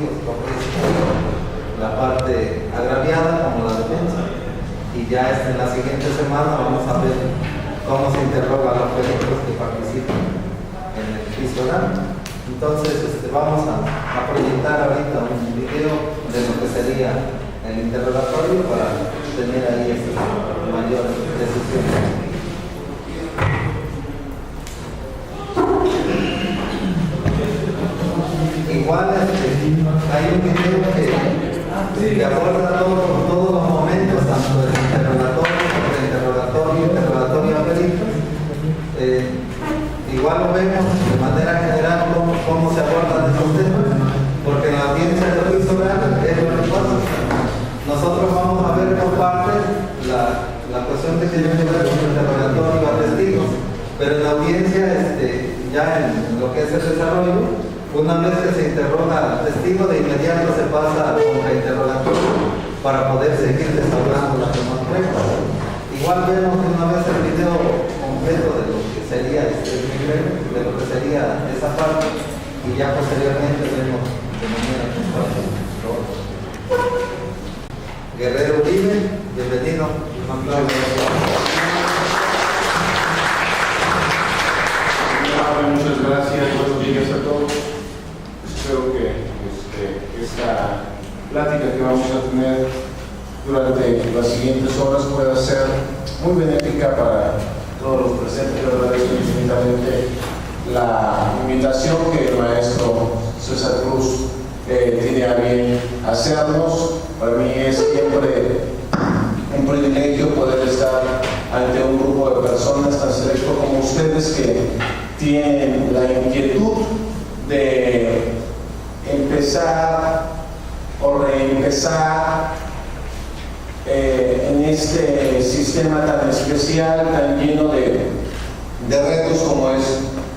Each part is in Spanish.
testigos, la parte agraviada como la defensa. Y ya en la siguiente semana vamos a ver cómo se interroga a los peritos que participan en el juicio oral. Entonces vamos a proyectar ahorita un video de lo que sería el interrogatorio para tener ahí mayor decisión. Igual hay un video que aborda todos los momentos, tanto del interrogatorio a peritos. Igual lo vemos de manera general cómo se abordan estos temas, porque en la audiencia de juicio oral es lo que pasa. Nosotros vamos a ver por partes la cuestión que tiene que ver con el interrogatorio a testigos, pero en la audiencia, ya en lo que es el desarrollo, una vez que se interroga al testigo, de inmediato se pasa a contrainterrogatorio para poder seguir desarrollando las demás pruebas. Igual vemos una vez el video completo de lo que sería de lo que sería esa parte, y ya posteriormente vemos de manera puntual. Guerrero Uribe, bienvenido. Un aplauso. Muchas gracias, buenos días a todos. Espero que esta plática que vamos a tener durante las siguientes horas pueda ser muy benéfica para todos los presentes. Le agradezco infinitamente la invitación que el maestro César Cruz tiene a bien hacernos. Para mí es siempre un privilegio poder estar ante un grupo de personas tan selecto como ustedes que tienen la inquietud de empezar o reempezar en este sistema tan especial, tan lleno de retos como es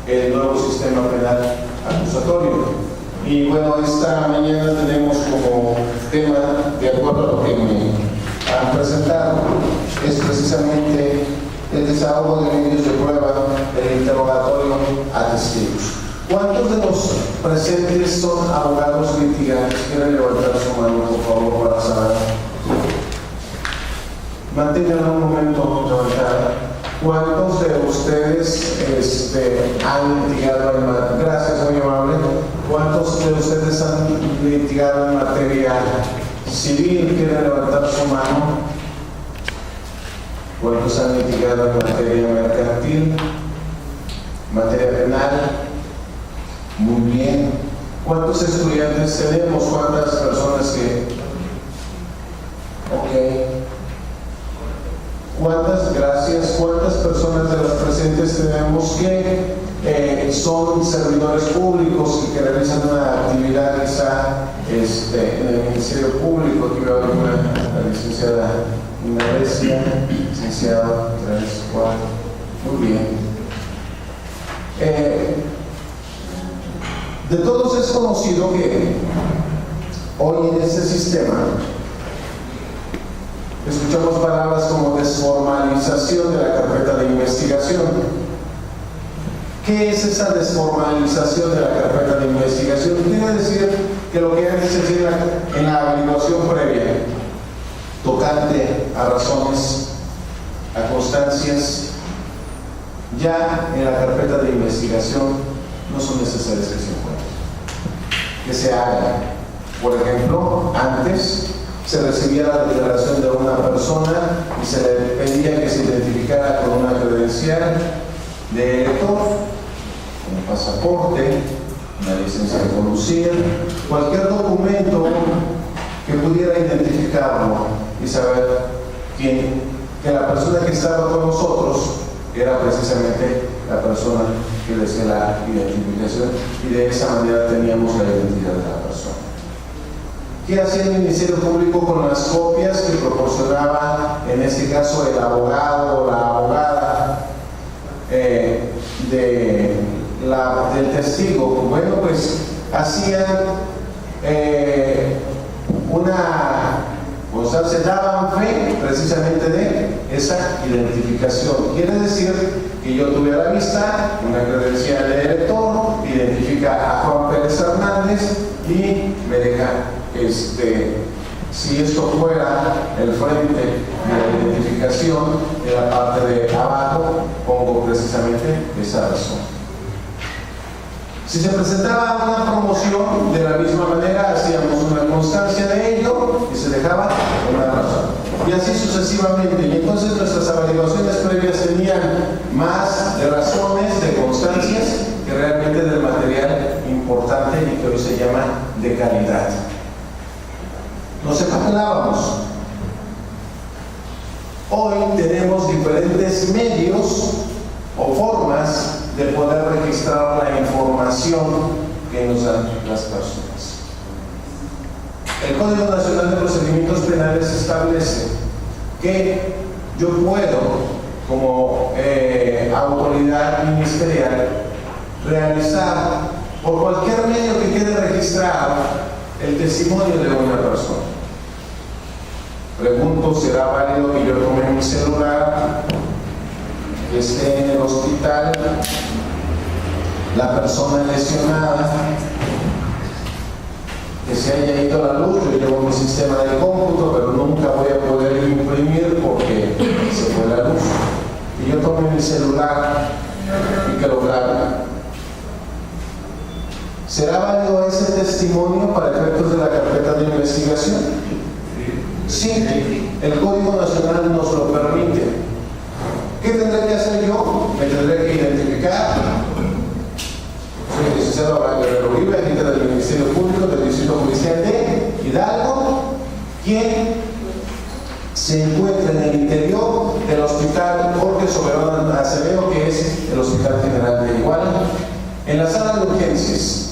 el nuevo sistema penal acusatorio. Y bueno, esta mañana tenemos como tema, de acuerdo a lo que me han presentado, es precisamente el desahogo de medios de prueba del interrogatorio a testigos. ¿Cuántos de los presentes son abogados litigantes? ¿Quieren levantar su mano, por favor, para saber? Manténganla un momento levantada. ¿Cuántos de ustedes han litigado en materia? Gracias, muy amable. ¿Cuántos de ustedes han litigado en materia civil? ¿Quieren levantar su mano? ¿Cuántos han litigado en materia mercantil? ¿Materia penal? Muy bien. ¿Cuántos estudiantes tenemos? ¿Cuántas personas que...? Ok. ¿Cuántas, gracias, cuántas personas de las presentes tenemos que son servidores públicos y que realizan una actividad quizá en el Ministerio Público? Aquí veo la licenciada Inarecia, licenciado 3, 4, muy bien. De todos es conocido que hoy en este sistema escuchamos palabras como desformalización de la carpeta de investigación. ¿Qué es esa desformalización de la carpeta de investigación? Quiere decir que lo que antes se hacía en la averiguación previa, tocante a razones, a constancias, ya en la carpeta de investigación no son necesarias que se encuentren, que se hagan. Por ejemplo, antes se recibía la declaración de una persona y se le pedía que se identificara con una credencial de elector, un pasaporte, una licencia de conducir, cualquier documento que pudiera identificarlo y saber que la persona que estaba con nosotros era precisamente la persona que le hacía la identificación, y de esa manera teníamos la identidad de la persona. ¿Qué hacía el Ministerio Público con las copias que proporcionaba, en este caso, el abogado o la abogada del testigo? Bueno, pues hacían se daban fe precisamente de esa identificación. Quiere decir que yo tuve a la vista una credencial de elector identifica a Juan Pérez Hernández y me deja, si esto fuera el frente de la identificación, de la parte de abajo pongo precisamente esa razón. Si se presentaba una promoción, de la misma manera hacíamos una constancia de ello y se dejaba una razón. Y así sucesivamente. Y entonces nuestras averiguaciones previas tenían más de razones, de constancias, que realmente del material importante y que hoy se llama de calidad. Nos empapelábamos. Hoy tenemos diferentes medios o formas de poder registrar la información que nos dan las personas. El Código Nacional de Procedimientos Penales establece que yo puedo, como autoridad ministerial, realizar por cualquier medio que quede registrado el testimonio de una persona. Pregunto, ¿será válido que yo tome mi celular, que esté en el hospital, la persona lesionada, que se haya ido la luz? Yo llevo mi sistema de cómputo, pero nunca voy a poder imprimir porque se fue la luz. Y yo tomo mi celular y que lo grabe. ¿Será válido ese testimonio para efectos de la carpeta de investigación? Sí, el Código Nacional nos lo permite. ¿Qué tendré que hacer yo? Me tendré que identificar. Soy el licenciado Abraham Guerrero Uribe, agente del Ministerio Público del Distrito Judicial de Hidalgo, quien se encuentra en el interior del Hospital Jorge Soberón Acevedo, que es el Hospital General de Iguala, en la sala de urgencias,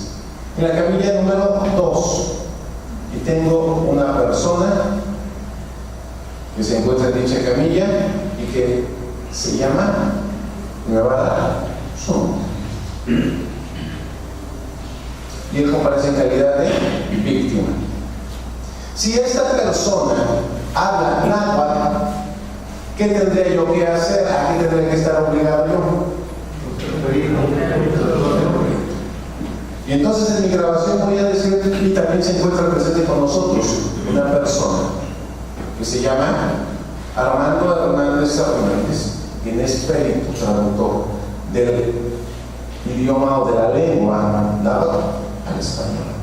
en la camilla número 2. Y tengo una persona que se encuentra en dicha camilla y que se llama, me va a dar su nombre. Y él comparece en calidad de víctima. Si esta persona habla náhuatl, ¿qué tendría yo que hacer? ¿A qué tendría que estar obligado yo? Y entonces en mi grabación voy a decir, y también se encuentra presente con nosotros una persona que se llama Armando Hernández Hernández, quien es perito traductor del idioma o de la lengua náhuatl al español.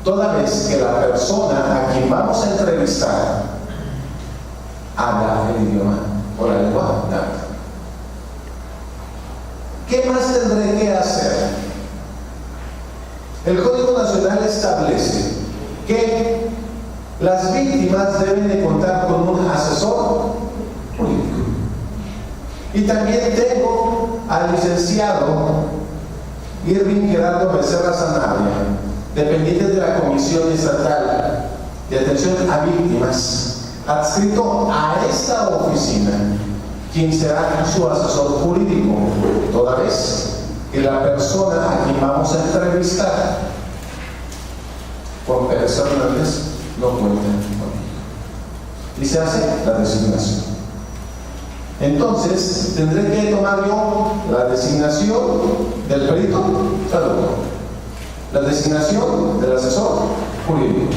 Toda vez que la persona a quien vamos a entrevistar habla el idioma o la lengua náhuatl. ¿Qué más tendré que hacer? El Código Nacional establece que las víctimas deben de contar con un asesor jurídico. Y también tengo al licenciado Irving Gerardo Becerra Sanabria, dependiente de la Comisión Estatal de Atención a Víctimas, adscrito a esta oficina, quien será su asesor jurídico, toda vez que la persona a quien vamos a entrevistar, Juan Pérez Hernández, no cuenta conmigo. Y se hace la designación. Entonces, tendré que tomar yo la designación del perito traductor, la designación del asesor jurídico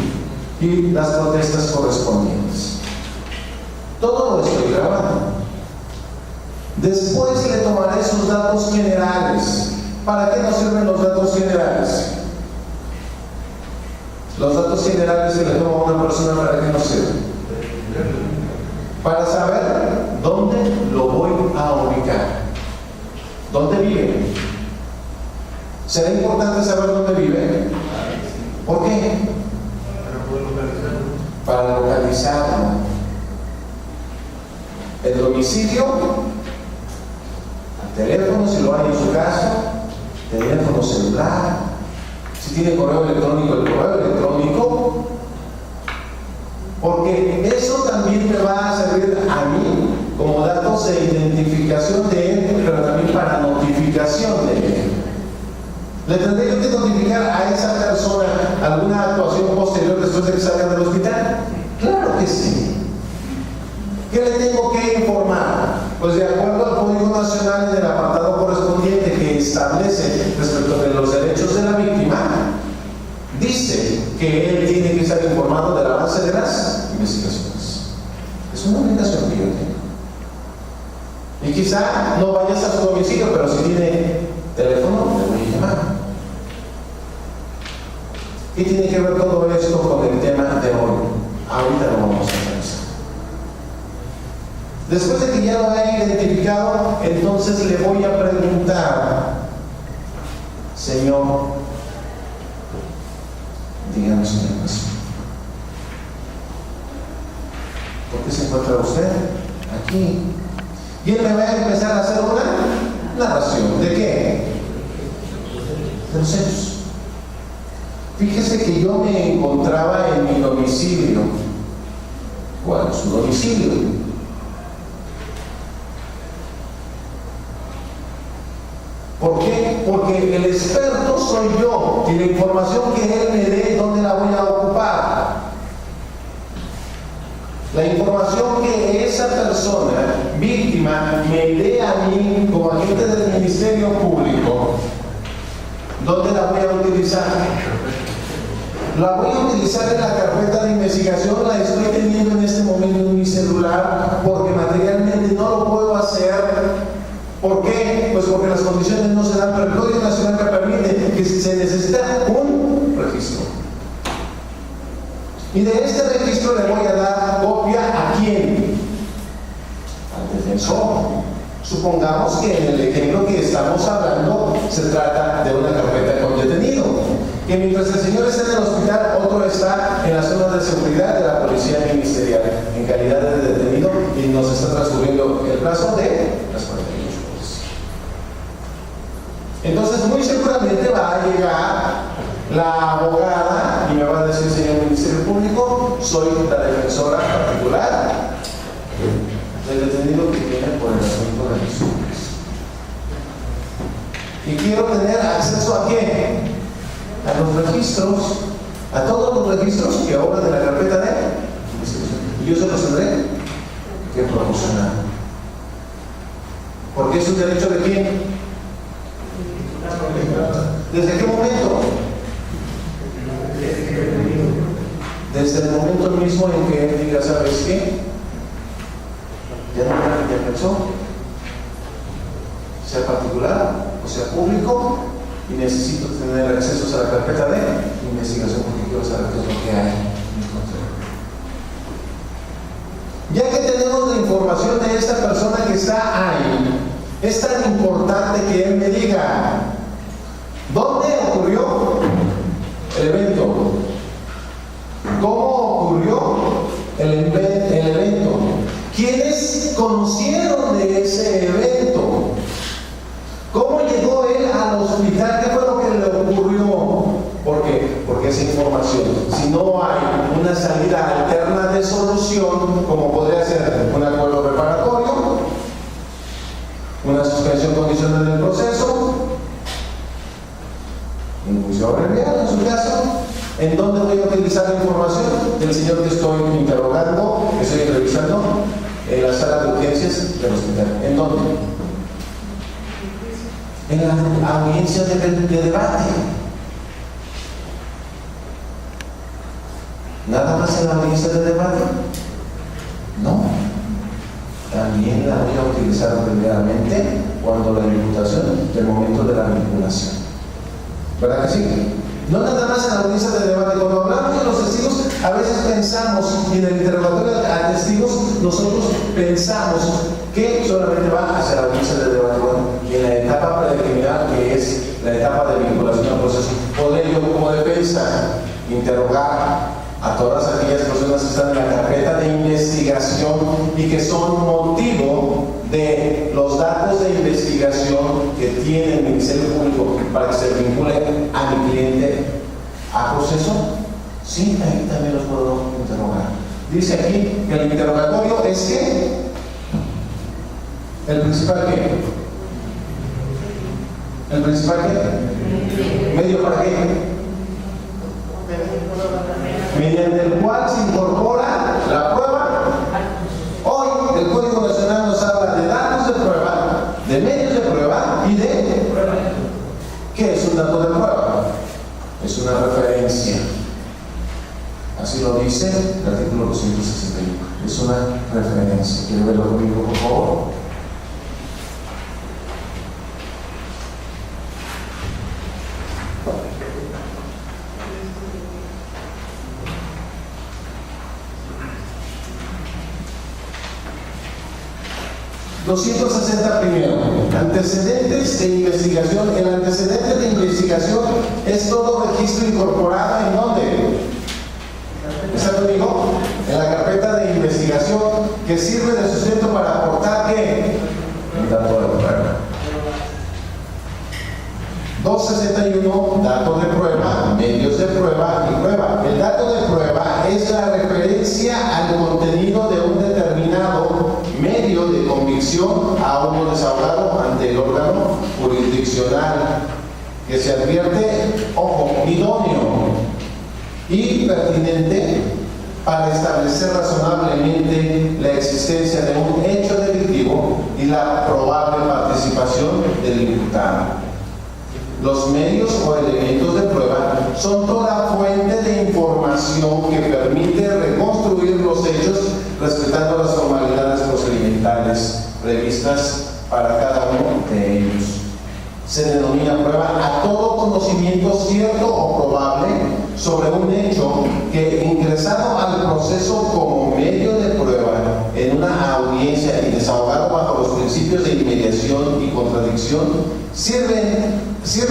y las protestas correspondientes. Todo lo estoy grabando. Después le tomaré sus datos generales. ¿Para qué nos sirven los datos generales? Los datos generales que le tomo a una persona, ¿para qué nos sirven? Para saber dónde lo voy a ubicar. ¿Dónde vive? ¿Será importante saber dónde vive? ¿Por qué? Para localizarlo. El domicilio, teléfono si lo hay en su casa, teléfono celular, si tiene correo electrónico, el correo electrónico, porque eso también me va a servir a mí como datos de identificación de él, pero también para notificación de él. ¿Le tendré yo que notificar a esa persona alguna actuación posterior después de que salga del hospital? Claro que sí. ¿Qué le tengo que informar? Pues de acuerdo al Código Nacional en el apartado correspondiente que establece respecto de los derechos que él tiene que estar informado del avance de las investigaciones. Es una obligación que yo tengo. Y quizá no vayas a su domicilio, pero si tiene teléfono, le voy a llamar. ¿Qué tiene que ver todo esto con el tema de hoy? Ahorita lo vamos a analizar. Después de que ya lo haya identificado, entonces le voy a preguntar, Señor, díganos una cosa. ¿Por qué se encuentra usted aquí? Y él me va a empezar a hacer una narración. ¿De qué? De los hechos. Fíjese que yo me encontraba en mi domicilio. ¿Cuál es su domicilio? ¿Por qué? Porque el experto soy yo y la información que él me dé, ¿dónde la voy a ocupar? La información que esa persona, víctima, me dé a mí como agente del Ministerio Público, ¿dónde la voy a utilizar? La voy a utilizar en la carpeta de investigación, la estoy teniendo en este momento en mi celular, porque materialmente no lo puedo hacer. ¿Por qué? Pues porque las condiciones no se dan, pero el Código Nacional que permite que se necesita un registro. Y de este registro le voy a dar copia ¿a quién? Al defensor. Supongamos que en el ejemplo que estamos hablando se trata de una carpeta con detenido. Que mientras el señor está en el hospital, otro está en la zona de seguridad de la Policía Ministerial en calidad de detenido y nos está transcurriendo el plazo de las 48 horas. Entonces, muy seguramente va a llegar la abogada y me va a decir, señor Ministerio Público, soy la defensora particular del detenido que viene por el asunto de los hombres. Y quiero tener acceso ¿a qué? A los registros, a todos los registros que obran de la carpeta de investigación. Y yo se los tendré que proporcionar. Porque es un derecho de quién. ¿Desde qué momento? Desde el momento mismo en que él diga, ¿sabes qué? Ya pensó, sea particular o sea público, y necesito tener acceso a la carpeta de investigación porque quiero saber qué es lo que hay en mi control. Ya que tenemos la información de esta persona que está ahí, es tan importante que él me diga ¿dónde ocurrió el evento? ¿Cómo ocurrió el evento? ¿Quiénes conocieron de ese evento? ¿Cómo llegó él al hospital? ¿Qué fue lo que le ocurrió? ¿Por qué? Porque esa información, si no hay una salida alterna de solución, como podría ser un acuerdo preparatorio, una suspensión condicional del proceso, un juicio abreviado en su caso, ¿en dónde voy a utilizar la información del señor que estoy interrogando, que estoy entrevistando? En la sala de urgencias del hospital. ¿En dónde? En la audiencia de debate. ¿Nada más en la audiencia de debate? No. También la voy a utilizar primeramente cuando la imputación, del momento de la vinculación. ¿Verdad que sí? No nada más en la audiencia de debate. Cuando hablamos de los testigos, a veces pensamos, y en el interrogatorio a testigos, nosotros pensamos que solamente va hacia la audiencia de debate. Bueno, y en la etapa preliminar, que es la etapa de vinculación al proceso, podré yo como defensa interrogar a todas aquellas personas que están en la carpeta de investigación y que son motivo de los datos de investigación que tiene el Ministerio Público para que se vincule a mi cliente a proceso. Sí, ahí también los puedo interrogar. Dice aquí que el interrogatorio es que el principal ¿qué? ¿El principal qué? ¿Medio para qué? Mediante el cual se incorpora la prueba. Hoy el Código Nacional nos habla de datos de prueba, de medios de prueba y de prueba. ¿Qué es un dato de prueba? Es una referencia. Así lo dice el artículo 261. Es una referencia. ¿Quiere verlo conmigo, por favor? primero, antecedentes de investigación. El antecedente de investigación es todo registro incorporado ¿en dónde? ¿Está conmigo? En la carpeta de investigación que sirve de sustento para aportar ¿qué? Un dato de prueba. 261, datos de prueba, medios de prueba y prueba. El dato de prueba es la referencia al contenido de un determinado medio de convicción a uno desahogado ante el órgano jurisdiccional que se advierte, ojo, idóneo y pertinente para establecer razonablemente la existencia de un hecho delictivo y la probable participación del imputado. Los medios o elementos de prueba son toda fuente de información que permite reconstruir los hechos respetando las formalidades procedimentales previstas para cada uno de ellos. Se denomina prueba a todo conocimiento cierto o probable sobre un hecho que, ingresado al proceso como medio de prueba en una audiencia y desahogado bajo los principios de inmediación y contradicción, sirve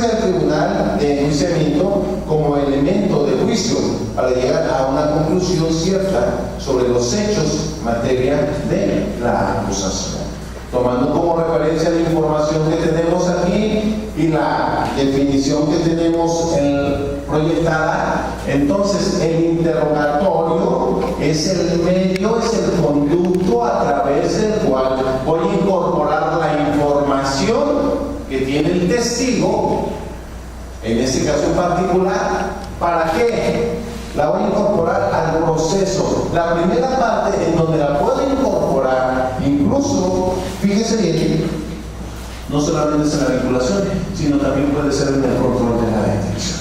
al tribunal de enjuiciamiento como elemento de juicio para llegar a una conclusión cierta sobre los hechos materia de la acusación. Tomando como referencia la información que tenemos aquí y la definición que tenemos proyectada, entonces el interrogatorio es el medio, es el conducto a través del cual voy a incorporar la información que tiene el testigo, en este caso en particular. ¿Para qué? La voy a incorporar al proceso. La primera parte en donde la puedo incorporar, incluso, fíjese bien, no solamente es en la vinculación, sino también puede ser en el control de la detención.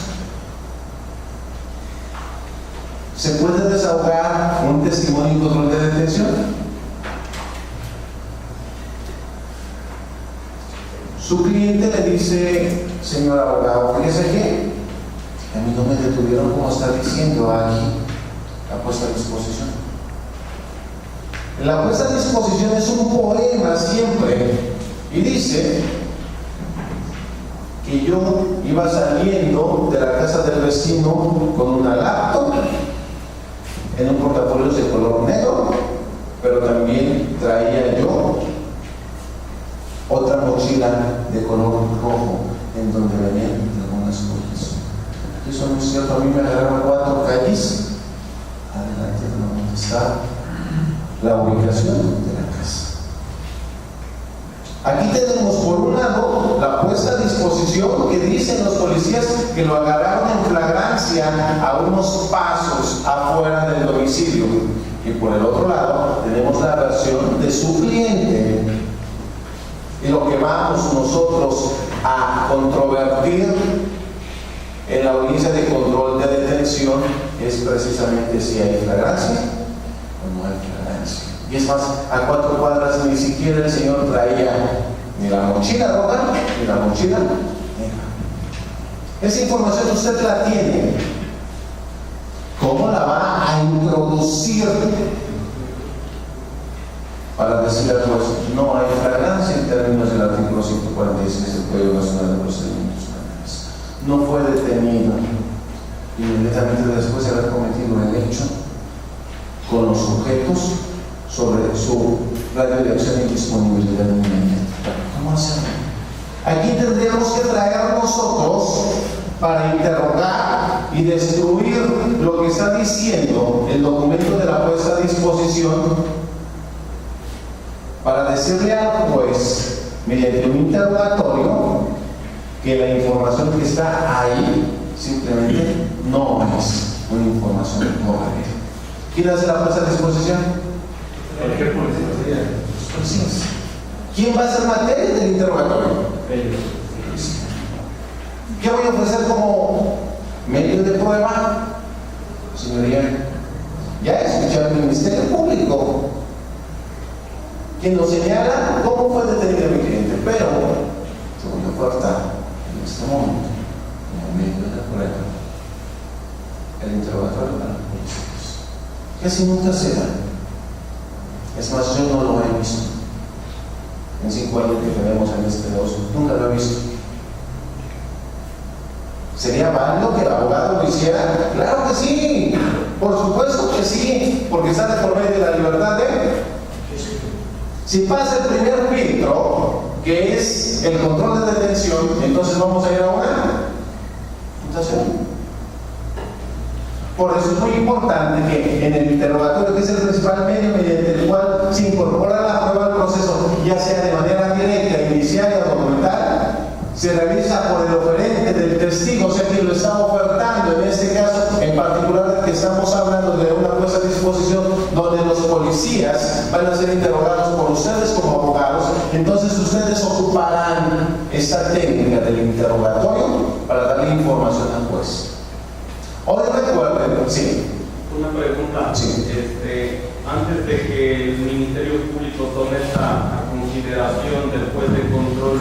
¿Se puede desahogar un testimonio en control de detención? Su cliente le dice, señor abogado, fíjese que a mí no me detuvieron como está diciendo aquí la puesta a disposición. La puesta a disposición es un poema siempre y dice que yo iba saliendo de la casa del vecino con una laptop en un portafolio de color negro, pero también traía yo otra mochila de color rojo en donde venían algunas cosas. Eso no es cierto, a mí me agarraron 4 calles adelante de donde está la ubicación de la casa. Aquí tenemos por un lado la puesta a disposición que dicen los policías que lo agarraron en flagrancia a unos pasos afuera del domicilio, y por el otro lado tenemos la versión de su cliente. Y lo que vamos nosotros a controvertir en la audiencia de control de detención es precisamente si hay flagrancia o no hay flagrancia. Y es más, a 4 cuadras ni siquiera el señor traía ni la mochila roja ni la mochila negra. Esa información usted la tiene. ¿Cómo la va a introducir? Para decirle al juez, no hay flagrancia en términos del artículo 146 del Código Nacional de Procedimientos Penales. No fue detenido inmediatamente después de haber cometido el hecho con los objetos sobre su radio de acción y disponibilidad inmediata. ¿Cómo hacerlo? Aquí tendríamos que traer nosotros para interrogar y destruir lo que está diciendo el documento de la puesta a disposición, para decirle al juez, mediante un interrogatorio, que la información que está ahí simplemente no es una información correcta. ¿Quién hace la puesta a disposición? Cualquier policía. Los policías. ¿Quién va a hacer materia del interrogatorio? Ellos. ¿Qué voy a ofrecer como medio de prueba? Señoría, Ya escucharon el Ministerio Público, quien nos señala cómo fue detenido mi cliente, pero se voy a cortar en este momento, en medio de la prueba, el interrogatorio para los policías. Casi nunca se da. Es más, yo no lo he visto. En 5 años que tenemos en este negocio, nunca lo he visto. ¿Sería válido que el abogado lo hiciera? ¡Claro que sí! Por supuesto que sí, porque está de por medio de la libertad de... Si pasa el primer filtro, que es el control de detención, entonces vamos a ir a una imputación. Por eso es muy importante que en el interrogatorio, que es el principal medio mediante el cual se incorpora la prueba al proceso, ya sea de manera directa, inicial o documental, se realiza por el oferente del testigo, o sea que lo está ofertando, en este caso en particular que estamos hablando de una puesta a disposición donde los policías van a ser interrogados por ustedes como abogados, entonces ustedes ocuparán esta técnica del interrogatorio para darle información al juez. Hoy recuerden, sí. Una pregunta. Sí. Antes de que el Ministerio Público someta a consideración del juez de control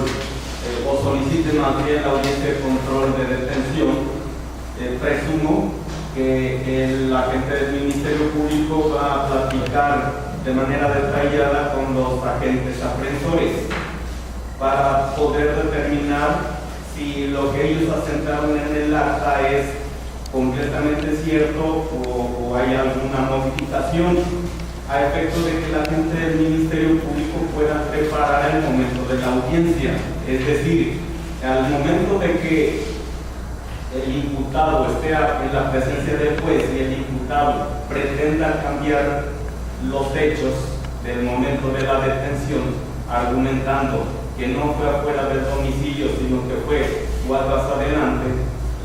o solicite más bien la audiencia de control de detención, presumo que el agente del Ministerio Público va a platicar de manera detallada con los agentes apreensores para poder determinar si lo que ellos asentaron en el acta es completamente cierto o hay alguna modificación a efecto de que la gente del Ministerio Público pueda preparar el momento de la audiencia. Es decir, al momento de que el imputado esté en la presencia del juez y el imputado pretenda cambiar los hechos del momento de la detención, argumentando que no fue afuera del domicilio, sino que fue cuadras adelante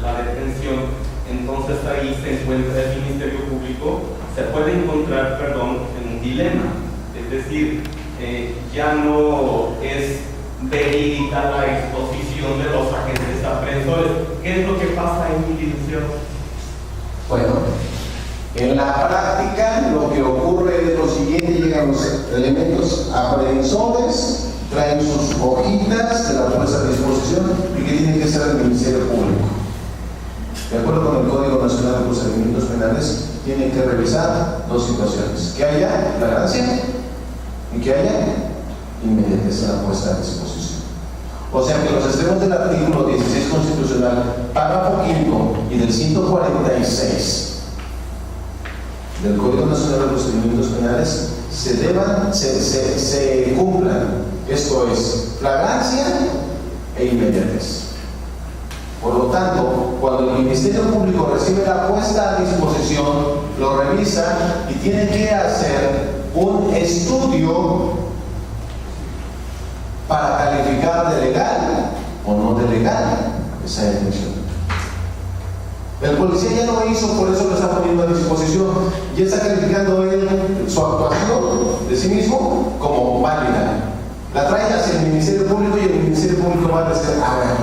la detención, entonces ahí se encuentra el Ministerio Público, se puede encontrar, en un dilema. Es decir, ya no es verídica la exposición de los agentes apreensores. ¿Qué es lo que pasa en mi dirección? Bueno, en la práctica lo que ocurre es lo siguiente: llegan los elementos apreensores, traen sus hojitas de la puesta a disposición y que tiene que ser el Ministerio Público. De acuerdo con el Código Nacional de Procedimientos Penales, tienen que revisar dos situaciones: que haya flagrancia y que haya inmediatez en la puesta a disposición. O sea que los extremos del artículo 16 constitucional, párrafo 5 y del 146 del Código Nacional de Procedimientos Penales se cumplan. Esto es flagrancia e inmediatez. Por lo tanto, cuando el Ministerio Público recibe la puesta a disposición, lo revisa y tiene que hacer un estudio para calificar de legal o no de legal esa detención. El policía ya lo hizo, por eso lo está poniendo a disposición. Ya está calificando él su actuación de sí mismo como válida. La trae hacia el Ministerio Público y el Ministerio Público va a decir: a ver,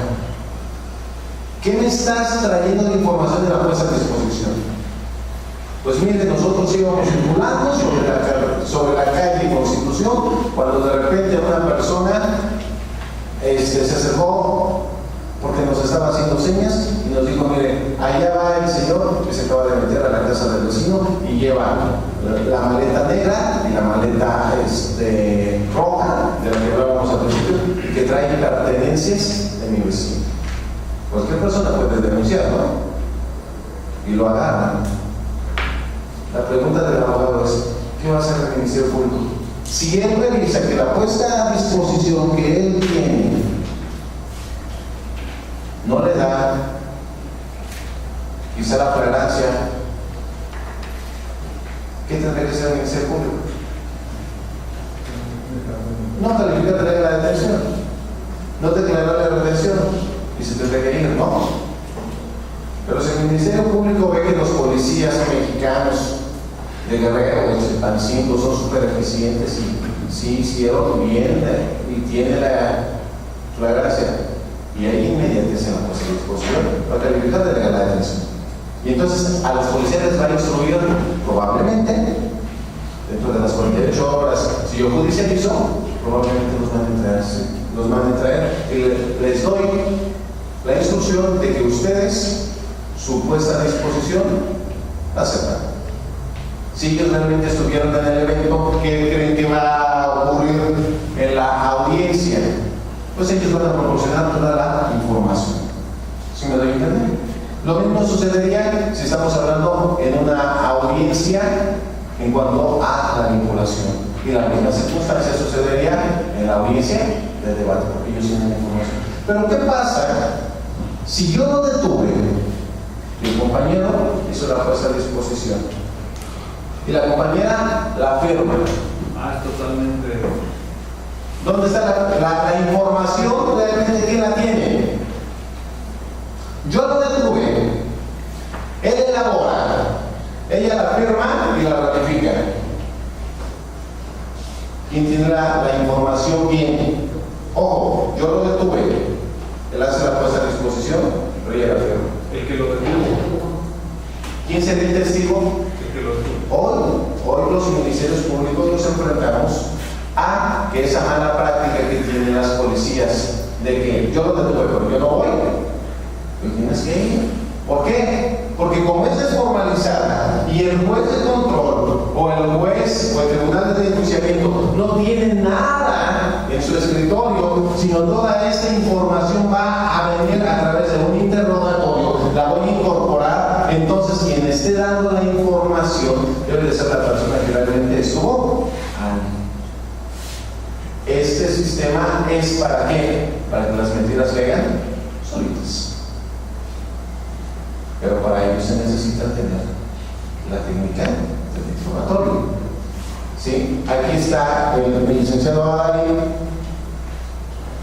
¿qué me estás trayendo de información de la puesta a disposición? Pues mire, nosotros íbamos circulando sobre la calle Constitución cuando de repente una persona se acercó porque nos estaba haciendo señas y nos dijo: mire, allá va el señor que se acaba de meter a la casa del vecino y lleva la maleta negra y la maleta roja, de la que hablábamos al principio, que trae pertenencias de mi vecino. Cualquier persona puede denunciar, ¿no? Y lo agarran. La pregunta del abogado es: ¿qué va a hacer el Ministerio Público? Si él revisa que la puesta a disposición que él tiene no le da quizá la flagrancia, ¿qué tendría que hacer el Ministerio Público? No calificar de la detención, no declarar la retención y se tendría que ir, ¿no? Pero si el Ministerio Público ve que los policías mexicanos de Guerrero, de Chilpancingo, son súper eficientes y sí hicieron bien y tiene la flagrancia, y ahí inmediatamente se la puesta a disposición para calificar de legal la detención. Y entonces a los policías les va a instruir probablemente se hizo? Probablemente los van a traer. Y les doy la instrucción de que ustedes, su puesta a disposición, la aceptan. Si ellos realmente estuvieron en el evento, ¿qué creen que va a ocurrir en la audiencia? Pues ellos van a proporcionar toda la información. ¿Sí me doy a entender? Lo mismo sucedería si estamos hablando en una audiencia en cuanto a la vinculación. Y la misma circunstancia sucedería en la audiencia de debate, porque ellos tienen la información. Pero ¿qué pasa si yo lo detuve y el compañero hizo la puesta a disposición y la compañera la firma? Es totalmente. ¿Dónde está la información realmente? ¿Quién la tiene? Yo lo detuve, él elabora, ella la firma y la ratifica. ¿Quién tiene la información bien? Ojo, yo lo detuve, él hace la puesta a disposición, pero ella la firma. El que lo detuvo. ¿Quién sería el testigo? El que lo detuvo. Hoy los ministerios públicos nos enfrentamos a que esa mala práctica que tienen las policías de que yo lo detuve, pero yo no voy. Tú tienes que ir. ¿Por qué? Porque como es desformalizada y el juez de control o el juez o el tribunal de enjuiciamiento no tiene nada en su escritorio, sino toda esta información va a venir a través de un interrogatorio, la voy a incorporar, entonces quien esté dando la información debe de ser la persona que realmente estuvo ahí. Este sistema es ¿para qué? Para que las mentiras caigan solitas. Pero para ello se necesita tener la técnica del interrogatorio. ¿Sí? Aquí está el licenciado Adali,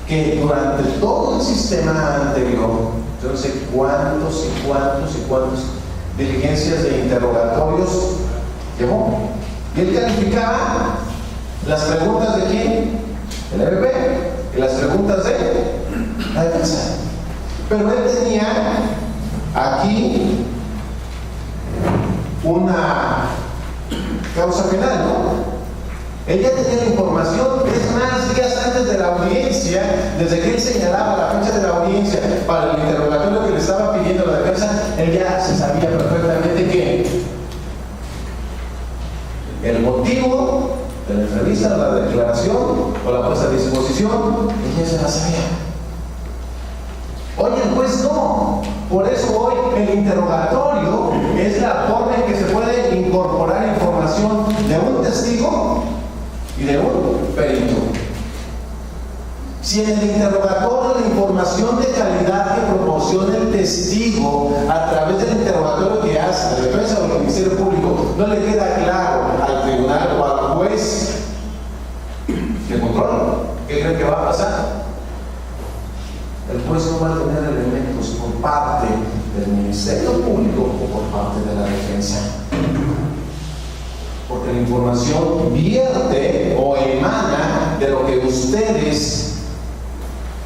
que durante todo el sistema anterior, yo no sé cuántos diligencias de interrogatorios llevó. Y él calificaba las preguntas de quién, el EBP, y las preguntas de la defensa. Pero él tenía aquí una causa penal, ¿no? Ella tenía la información, es más, días antes de la audiencia, desde que él señalaba la fecha de la audiencia para el interrogatorio que le estaba pidiendo la defensa, él ya se sabía perfectamente que el motivo de la entrevista, la declaración o la puesta a disposición, ella se la sabía. Hoy el juez no. Por eso hoy el interrogatorio es la forma en que se puede incorporar información de un testigo y de un perito. Si en el interrogatorio la información de calidad que proporciona el testigo a través del interrogatorio que hace la defensa o el Ministerio Público no le queda claro al tribunal o al juez de control, ¿qué creen que va a pasar? El juez no va a tener elementos por parte del Ministerio Público o por parte de la defensa. Porque la información vierte o emana de lo que ustedes,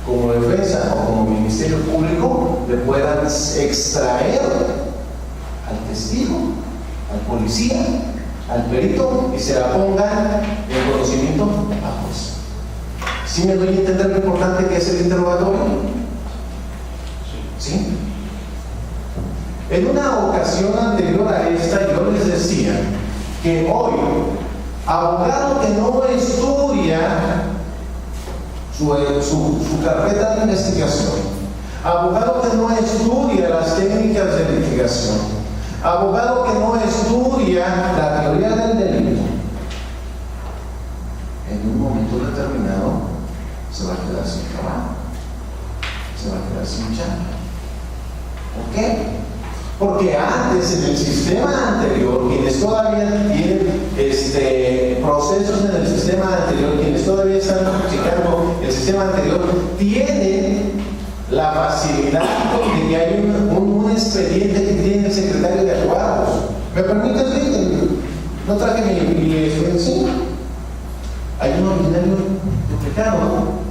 como defensa o como Ministerio Público, le puedan extraer al testigo, al policía, al perito y se la pongan en conocimiento al juez. ¿Sí me doy a entender lo importante que es el interrogatorio? ¿Sí? En una ocasión anterior a esta, yo les decía que hoy, abogado que no estudia su carpeta de investigación, abogado que no estudia las técnicas de litigación, abogado que no estudia la teoría del delito, en un momento determinado se va a quedar sin trabajo, se va a quedar sin chamba. ¿Por qué? Porque antes, en el sistema anterior, quienes todavía tienen procesos en el sistema anterior, quienes todavía están checando el sistema anterior, tienen la facilidad de que hay un expediente que tiene el secretario de abogados. ¿Me permites ver? No traje mi expediente. Hay un originario duplicado, ¿no?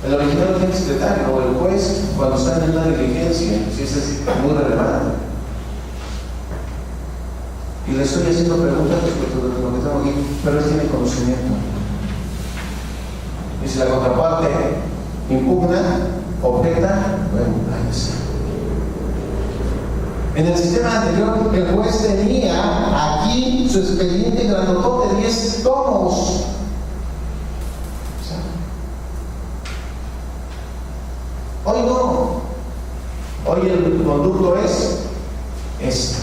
El original tiene el secretario o el juez cuando está en una diligencia, si es muy relevante. Y le estoy haciendo preguntas respecto de lo que tengo aquí, pero él tiene conocimiento. Y si la contraparte impugna, objeta, bueno, ahí está. En el sistema anterior, el juez tenía aquí su expediente grandotote de 10 tomos. Hoy no. Hoy el conducto es esto.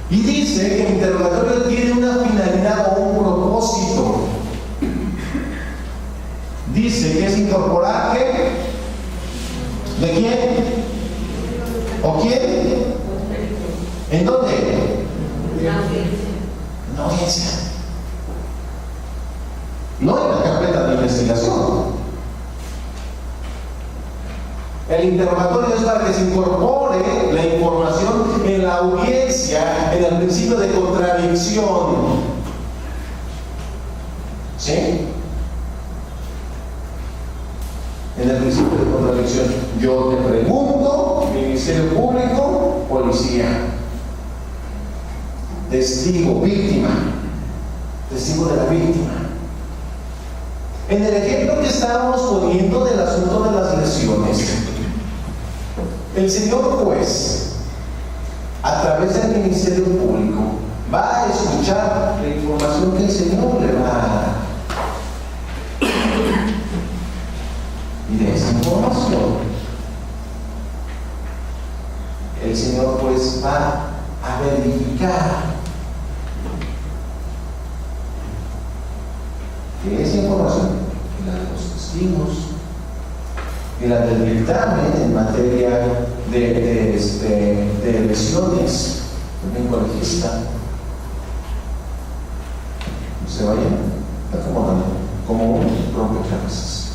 Y dice que el interrogatorio tiene una finalidad o un propósito. Dice que es incorporar ¿qué? ¿De quién? ¿O quién? ¿En dónde? En la audiencia. No en la carpeta de investigación. El interrogatorio es para que se incorpore la información en la audiencia, en el principio de contradicción. ¿Sí? En el principio de contradicción. Yo te pregunto, Ministerio Público, policía, testigo, víctima, testigo de la víctima. En el ejemplo que estábamos poniendo del asunto de las lesiones, el señor juez, a través del Ministerio Público, va a escuchar la información que el señor le va a dar. Y de esa información, el señor juez va a verificar que esa información, la de los testigos, y la del dictamen en materia de lesiones, también colegista, no se vayan acomodando como un rompecabezas.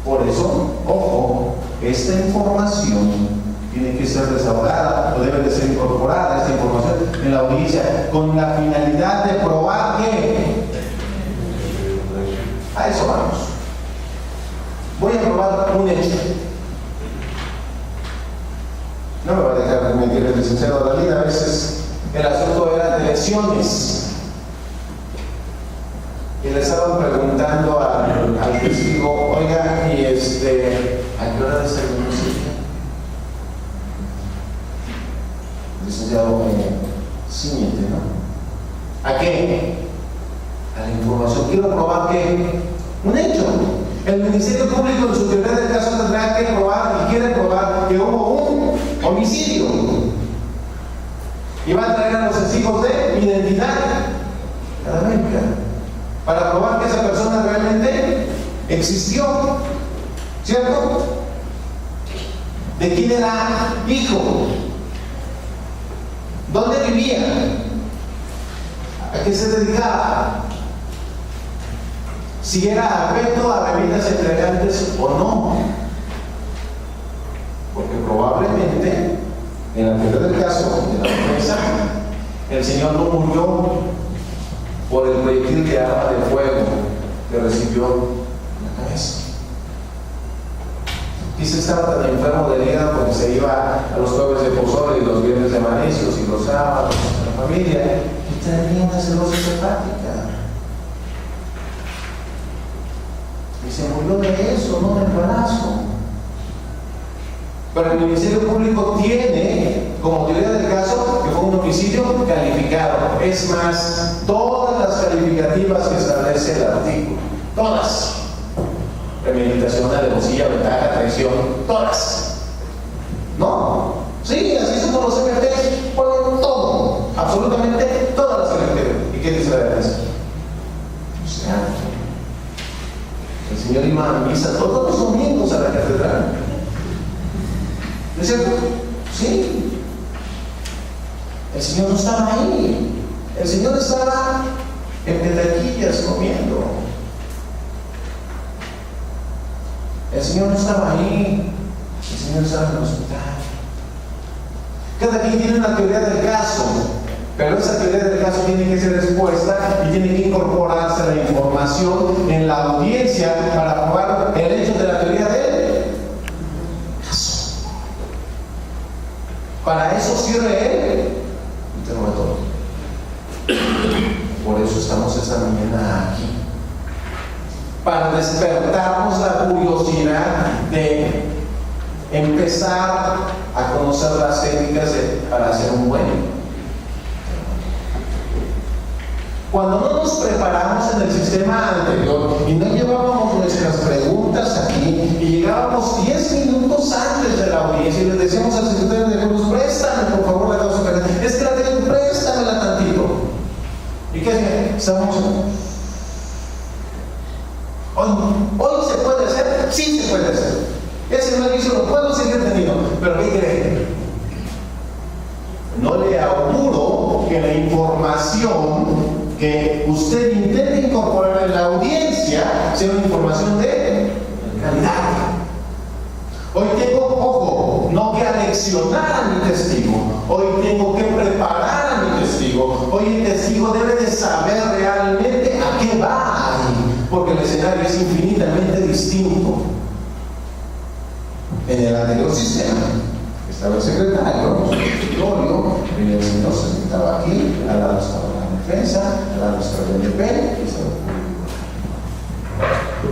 Por eso, ojo, esta información tiene que ser desahogada o debe de ser incorporada esta información en la audiencia con la finalidad de probar que a eso vamos. Voy a probar un hecho. No me va a dejar mentir el licenciado Dalí, a veces el asunto era de lesiones. Y le estaban preguntando al testigo, oiga, y ¿a qué hora desayunó ese día? Licenciado, siguiente, ¿no? ¿A qué? A la información. Quiero probar que un hecho. El Ministerio Público en su teoría del caso tendrá que probar y quiere probar que hubo un homicidio. Y va a traer a los testigos de identidad académica para probar que esa persona realmente existió, ¿cierto? ¿De quién era hijo? ¿Dónde vivía? ¿A qué se dedicaba? Si era afecto a bebidas embriagantes o no. Porque probablemente, en la teoría del caso de la defensa, el señor no murió por el proyectil de arma de fuego que recibió en la cabeza. Quizá estaba tan enfermo del hígado porque se iba a los jueves de pozole y los viernes de mariscos y los sábados con la familia y tenía una cirrosis hepática. Y se murió de eso, no de embarazo. Pero el Ministerio Público tiene como teoría del caso que fue un homicidio calificado. Es más, todas las calificativas que establece el artículo, todas. Premeditación, alevosía, ventaja, traición, todas. ¿No? Sí, así son los MPs, ponen todo, absolutamente todas las calificativas. ¿Y qué dice la defensa? O sea, el señor iba a misa todos los domingos a la catedral. ¿No es cierto? Sí. El Señor no estaba ahí. El Señor estaba en petaquillas comiendo. El Señor no estaba ahí. El Señor estaba en el hospital. Cada quien tiene una teoría del caso, pero esa teoría del caso tiene que ser expuesta y tiene que incorporarse la información en la audiencia para probar el hecho de la teoría del caso. Para eso sirve el interrogatorio. Por eso estamos esta mañana aquí. para despertarnos la curiosidad de empezar a conocer las técnicas para hacer un buen. Cuando no nos preparamos en el sistema anterior y no llevábamos nuestras preguntas aquí y llegábamos 10 minutos antes de la audiencia y le decíamos al secretario de Juegos, préstame por favor la causa penal, es que la tengo, préstamela tantito. ¿Y qué es? Estamos... Hoy se puede hacer, sí se puede hacer. Ese no dice, lo puedo seguir teniendo, pero ¿qué cree? No le auguro que la información que usted intente incorporar en la audiencia sea una información de calidad. Hoy tengo, ojo, no que aleccionar a mi testigo, hoy tengo que preparar a mi testigo. Hoy el testigo debe de saber realmente a qué va ahí, porque el escenario es infinitamente distinto. En el anterior sistema estaba el secretario, el escritorio, el señor se sentaba aquí, al lado estaba la defensa, al lado estaba el DP y estaba el público.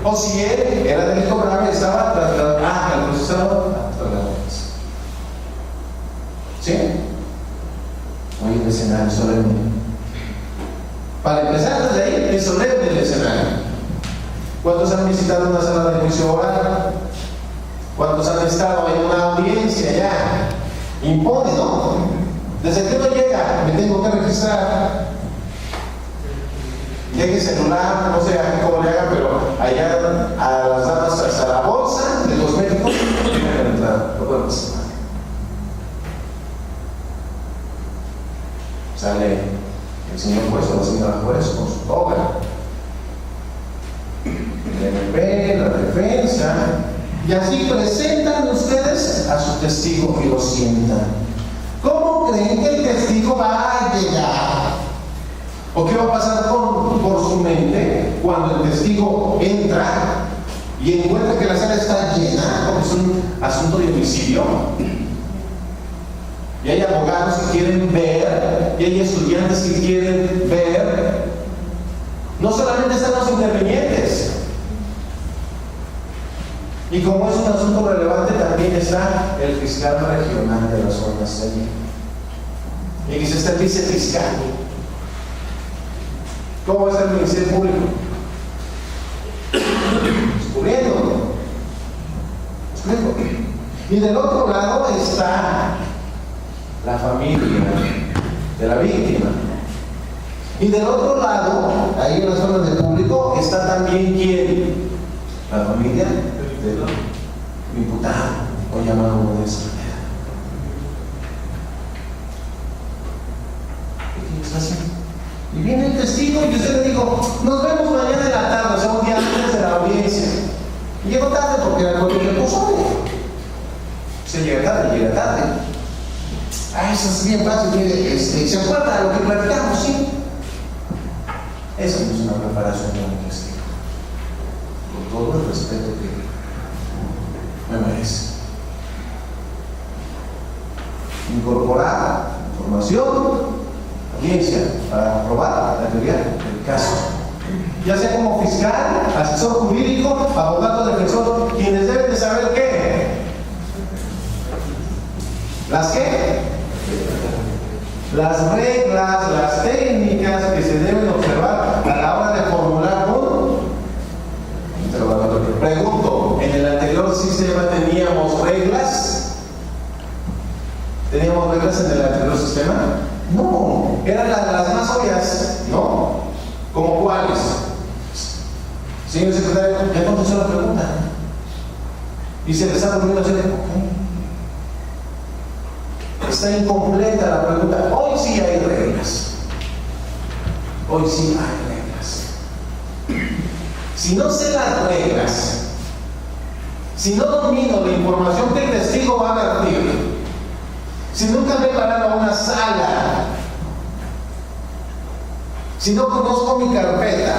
O si él era delito grave, estaba atrás de el procesador atrás de la defensa. ¿Sí? Hoy el escenario es solemne. Para empezar desde ahí, es solemne el escenario. ¿Cuántos han visitado una sala de juicio oral? ¿Cuántos han estado en una audiencia ya? Impone, ¿no? Desde que uno llega, me tengo que registrar. Llegue celular, no sé cómo le hagan, pero allá a las damas hasta la bolsa de los médicos, no pueden pasar. Sale el señor juez o la señora juez con su toga. El MP, la defensa. Y así presentan ustedes a su testigo y lo sientan. ¿Cómo creen que el testigo va a llegar? ¿O qué va a pasar por su mente cuando el testigo entra y encuentra que la sala está llena, porque es un asunto de homicidio? Y hay abogados que quieren ver, y hay estudiantes que quieren ver. No solamente están los intervinientes. Y como es un asunto relevante, también está el fiscal regional de la zona centro. Y dice, está el vicefiscal. ¿Cómo va a ser el Ministerio Público? Descubriendo. Y del otro lado está la familia de la víctima. Y del otro lado, ahí en la zona del público, está también ¿quién? La familia del imputado, o llamado de esa manera. ¿Qué está haciendo? Y viene el testigo y usted le dijo, nos vemos mañana en la tarde, o sea, un día antes de la audiencia. Y llegó tarde porque era cualquier reposado. Se llega tarde. Eso es bien fácil, mire, ¿se acuerda de lo que platicamos? Sí. Eso no es una preparación de un testigo. Con todo el respeto que me merece. Incorporar información, audiencia, para probar la teoría del caso. Ya sea como fiscal, asesor jurídico, abogado, defensor, quienes deben de saber qué. ¿Las qué? Las reglas, las técnicas que se deben observar a la hora de formular un interrogatorio. Pregunto, ¿en el anterior sistema teníamos reglas? ¿Teníamos reglas en el anterior sistema? No, eran las más obvias, ¿no? ¿Como cuáles? Señor secretario, ya contestó la pregunta. Y se le está volviendo a hacer, está incompleta la pregunta. Hoy sí hay reglas. Hoy sí hay reglas. Si no sé las reglas, si no domino la información que el testigo va a vertir, si nunca me he parado a una sala, si no conozco mi carpeta,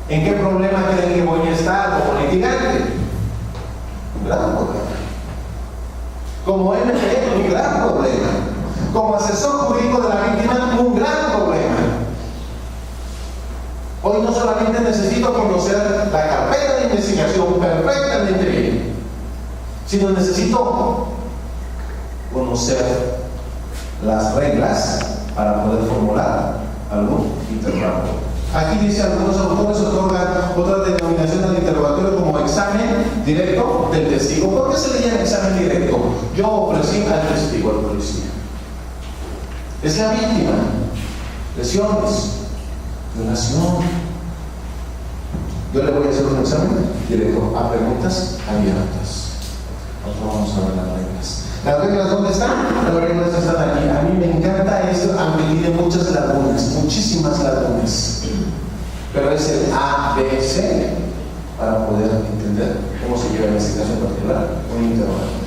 ¿en qué problema creen que voy a estar como litigante? Un gran problema. Como MP, un gran problema. Como asesor jurídico de la víctima, un gran problema. Hoy no solamente solamente necesito conocer la carpeta de investigación perfectamente bien, sino necesito conocer las reglas para poder formular algún interrogatorio. Aquí dice, algunos autores otorgan otra denominación al interrogatorio como examen directo del testigo. ¿Por qué se le llama examen directo? Yo ofrecí al testigo, al policía. Es la víctima. Lesiones, violación. Yo le voy a hacer un examen directo a preguntas abiertas. Nosotros vamos a ver las reglas. ¿Las reglas dónde están? Las reglas están aquí. A mí me encanta esto, aunque tiene muchas lagunas, muchísimas lagunas. Pero es el A, B, C para poder entender cómo se lleva en este caso en particular un interrogatorio.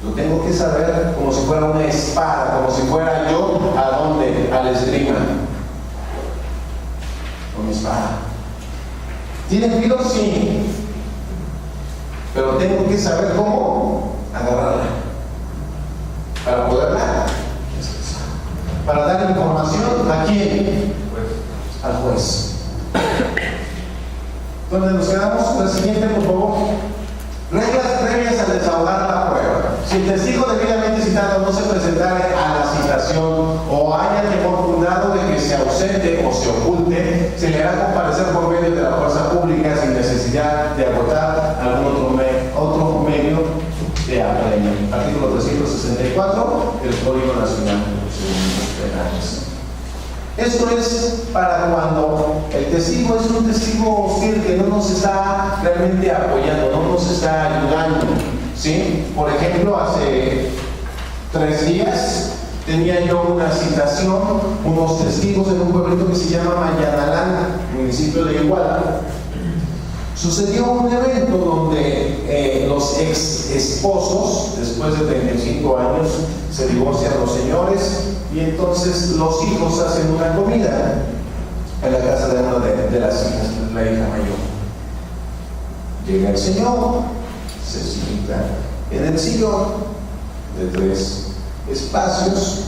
Lo tengo que saber como si fuera una espada, como si fuera yo a dónde, al esgrima. Con mi espada. ¿Tiene filo? Sí. Pero tengo que saber cómo agarrarla para poderla, para dar información a quién, al juez. ¿Dónde nos quedamos? La siguiente, por favor. Reglas previas al desahogar la prueba. Si el testigo debidamente citado no se presentara a la citación o haya temor fundado de que se ausente o se oculte, se le hará comparecer por medio de la fuerza pública sin necesidad de agotar algún otro medio de apremio. Artículo 364 del Código Nacional de Procedimientos Penales. Esto es para cuando el testigo es un testigo hostil que no nos está realmente apoyando, no nos está ayudando, ¿sí? Por ejemplo, hace 3 días tenía yo una citación, unos testigos en un pueblito que se llama Mayanalán, municipio de Iguala. Sucedió un evento donde los ex esposos, después de 35 años, se divorcian los señores y entonces los hijos hacen una comida en la casa de una de las hijas, la hija mayor. Llega el señor, se sienta en el sillón de 3 espacios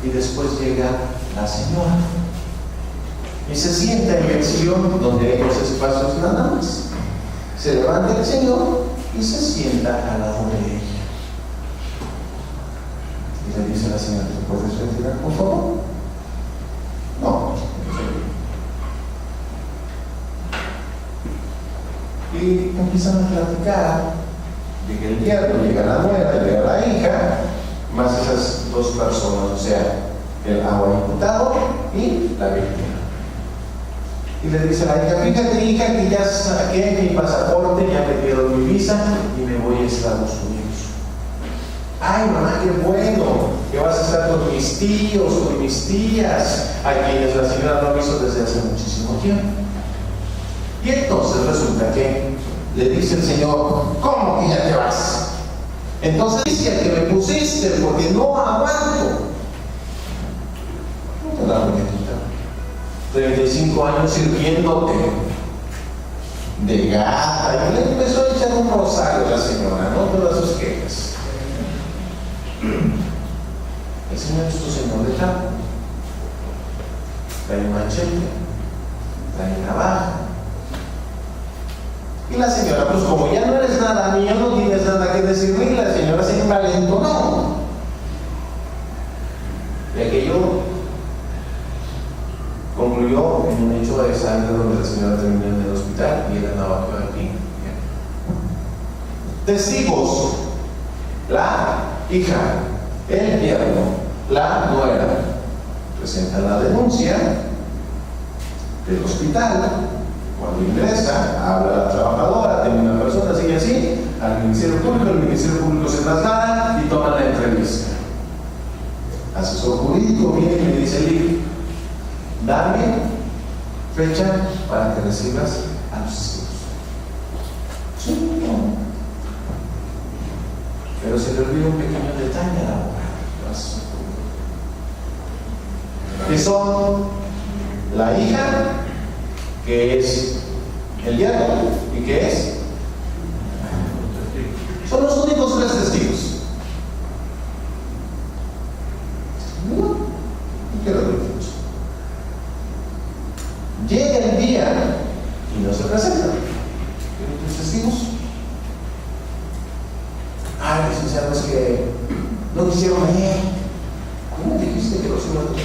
y después llega la señora. Y se sienta en el sillón donde hay 2 espacios nada más. Se levanta el señor y se sienta al lado de ella. Y le dice a la señora, ¿te puedes retirar, por favor? No. Y empiezan a platicar. Llega el yerno, llega la nuera, llega la hija, más esas 2 personas, o sea, el agua imputado y la víctima. Y le dice a la hija, fíjate hija que ya saqué mi pasaporte, ya me dieron mi visa y me voy a Estados Unidos. Ay mamá, qué bueno, que vas a estar con mis tíos, con mis tías, a quienes la señora no ha visto desde hace muchísimo tiempo. Y entonces resulta que le dice el señor, ¿cómo que ya te vas? Entonces dice que me pusiste porque no aguanto. No te la voy a quitar. 35 años sirviéndote de gata. Y le empezó a echar un rosario a la señora, no todas sus quejas. El señor es tu señor de campo. Trae un machete, trae navaja. Y la señora, pues como ya no eres nada mío, no tienes nada que decirme, y la señora se envalentonó. Y aquello concluyó en un hecho de sangre donde la señora terminó en el hospital y era navaja aquí. Testigos: la hija, el yerno, la nuera. Presenta la denuncia del hospital. Cuando ingresa, habla la trabajadora, tiene una persona, sigue así, al Ministerio Público, el Ministerio Público se traslada y toma la entrevista. Asesor jurídico viene y me dice, Lee, dame fecha para que recibas a los testigos. Sí, no. Pero se le olvida un pequeño detalle a la abogada. Que son la hija, que es el yerno, y que es. Son los únicos 3 testigos. No quiero decir mucho. ¿sabes que no quisieron venir? ¿Cómo dijiste que los iban a tocar?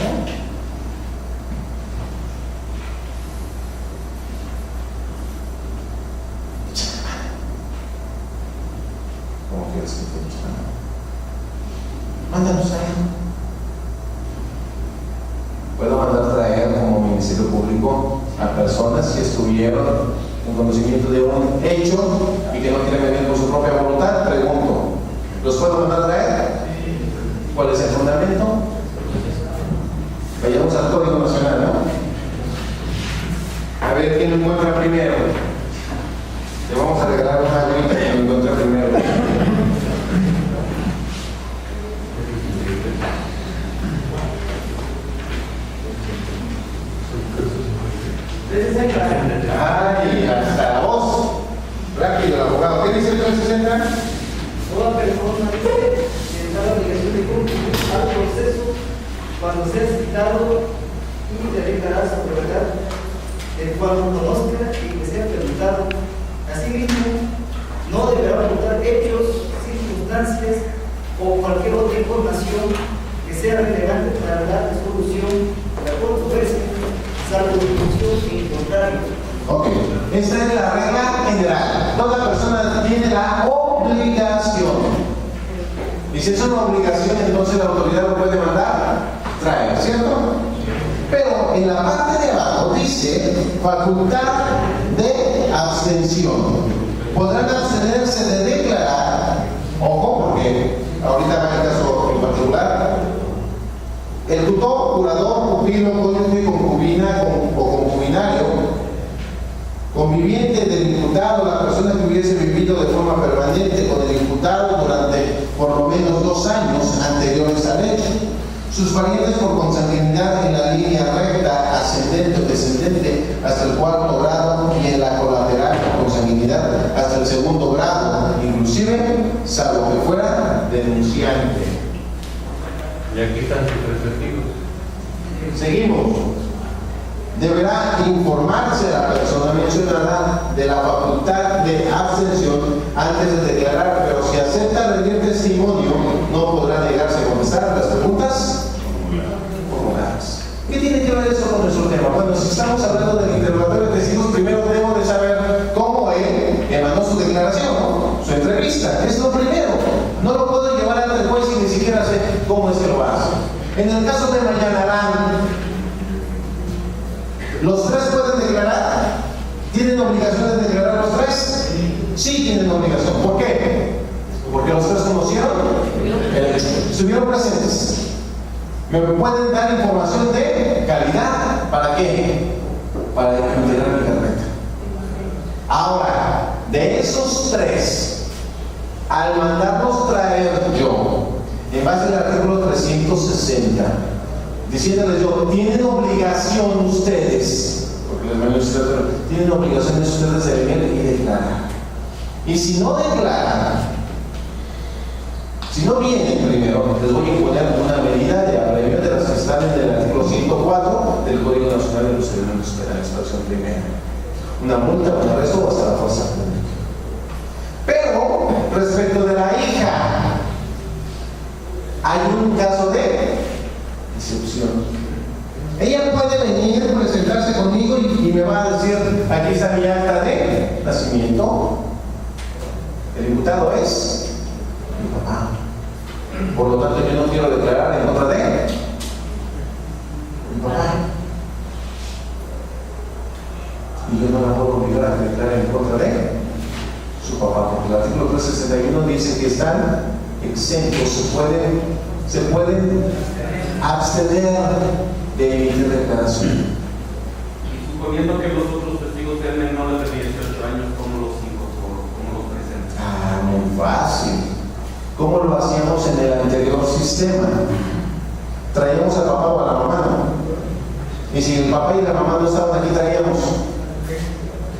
¿Cómo quieres que te echen? Mándanos a él. Puedo mandar traer como Ministerio Público a personas que estuvieron en conocimiento de un hecho y que no quieren venir por su propia voluntad. Pregunto, ¿los puedo mandar a traer? ¿Cuál es el fundamento? Vayamos al Código Nacional, ¿no? A ver quién lo encuentra primero. Le vamos a regalar una agüita que lo encuentra primero. Ay, hasta la voz. Rápido, el abogado. ¿Qué dice el 360? Toda persona tendrá la obligación de cumplir al proceso cuando sea citado y de declarar su verdad, el cual no conozca y que sea preguntado. Asimismo, no deberá ocultar hechos, circunstancias o cualquier otra información que sea relevante para la resolución de la controversia, salvo discusión en contrario. Ok, esta es la regla general. Toda persona tiene la obligación. Y si es una obligación, entonces la autoridad lo puede mandar traer, ¿cierto? Pero en la parte de abajo dice facultad de abstención. Podrán abstenerse de declarar, ojo, porque ahorita va el caso en particular, el tutor, curador, pupilo, cónyuge, concubina o concubinario, conviviente del imputado, la persona que hubiese vivido de forma permanente con el imputado durante por lo menos 2 años anteriores al hecho, sus parientes por consanguinidad en la línea recta, ascendente o descendente hasta el 4º grado y en la colateral por consanguinidad hasta el 2º grado, inclusive, salvo que fuera denunciante. Y aquí están sus 3 testigos. Seguimos. Deberá informarse a la persona mencionada de la facultad de abstención antes de declarar, pero si acepta rendir testimonio, no podrá negarse a contestar las preguntas formuladas. ¿Qué tiene que ver eso con nuestro tema? Bueno, si estamos hablando del interrogatorio de testigos, primero debo de saber cómo él emanó su declaración, ¿no? Su entrevista. Es lo primero. No lo puedo llevar al juez y ni siquiera sé cómo es que lo hace. En el caso de Mayanarán, ¿los 3 pueden declarar? ¿Tienen obligación de declarar los 3? Sí tienen obligación. ¿Por qué? Porque los 3 conocieron el hecho. Estuvieron presentes. ¿Me pueden dar información de calidad? ¿Para qué? Para integrar mi carpeta. Ahora, de esos 3, al mandarlos traer yo, en base al artículo 360, diciéndoles yo, tienen obligación ustedes, porque les mandé ustedes, tienen obligaciones ustedes de venir y declarar. Y si no declaran, si no vienen primero, les voy a imponer una medida de apremio de las que están en el artículo 104 del Código Nacional de Procedimientos Penales, fracción primera. Una multa, un arresto o hasta la fuerza pública. Pero, respecto de la hija, hay un caso de excepción. Ella puede venir, presentarse conmigo y me va a decir, aquí está mi acta de nacimiento. El imputado es mi papá. Por lo tanto, yo no quiero declarar en contra de mi papá. Y yo no la puedo obligar a declarar en contra de su papá, porque el artículo 361 dice que están exentos, se pueden abstener de emitir declaración. Y suponiendo que los otros testigos sean menores de 18 años, ¿cómo los presentan? Ah, muy fácil. ¿Cómo lo hacíamos en el anterior sistema? Traíamos al papá o a la mamá, ¿no? Y si el papá y la mamá no estaban aquí, traíamos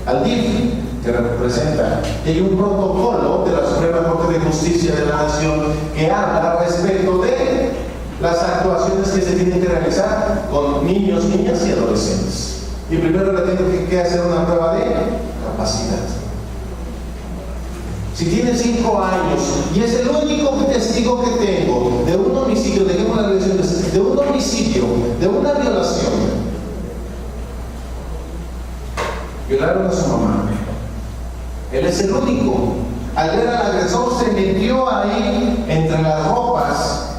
al DIF, que representa. Y hay un protocolo de la Suprema Corte de Justicia de la Nación que habla respecto de las actuaciones que se tienen que realizar con niños, niñas y adolescentes. Y primero le tengo que hacer una prueba de capacidad. Si Si tiene 5 años y es el único testigo que tengo de un homicidio, dejemos las relaciones, de un homicidio, de una violación, violaron a su mamá. Él es el único. Al ver al agresor se metió ahí entre las ropas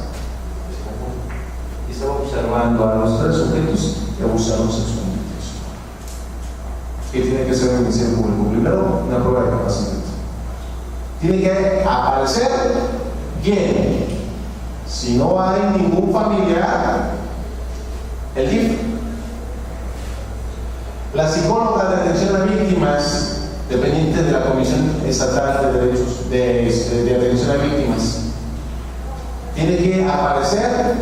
y estaba observando a los 3 sujetos que abusaron sexualmente. ¿Qué tiene que ser el Ministerio Público? Primero, una prueba de capacidad. Tiene que aparecer quién. Si no hay ningún familiar, el DIF. La psicóloga de atención a víctimas, dependiente de la Comisión Estatal de Derechos de Atención a Víctimas, tiene que aparecer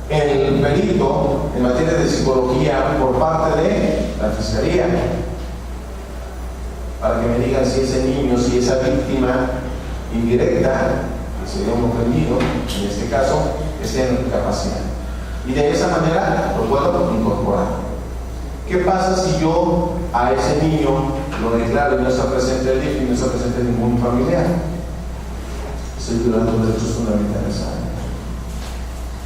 el perito en materia de psicología por parte de la Fiscalía, para que me digan si ese niño, si esa víctima indirecta, que sería un ofendido, en este caso, esté en capacidad. Y de esa manera lo puedo incorporar. ¿Qué pasa si yo a ese niño lo declaro y no está presente el DIF y no está presente ningún familiar? Estoy violando los derechos fundamentales.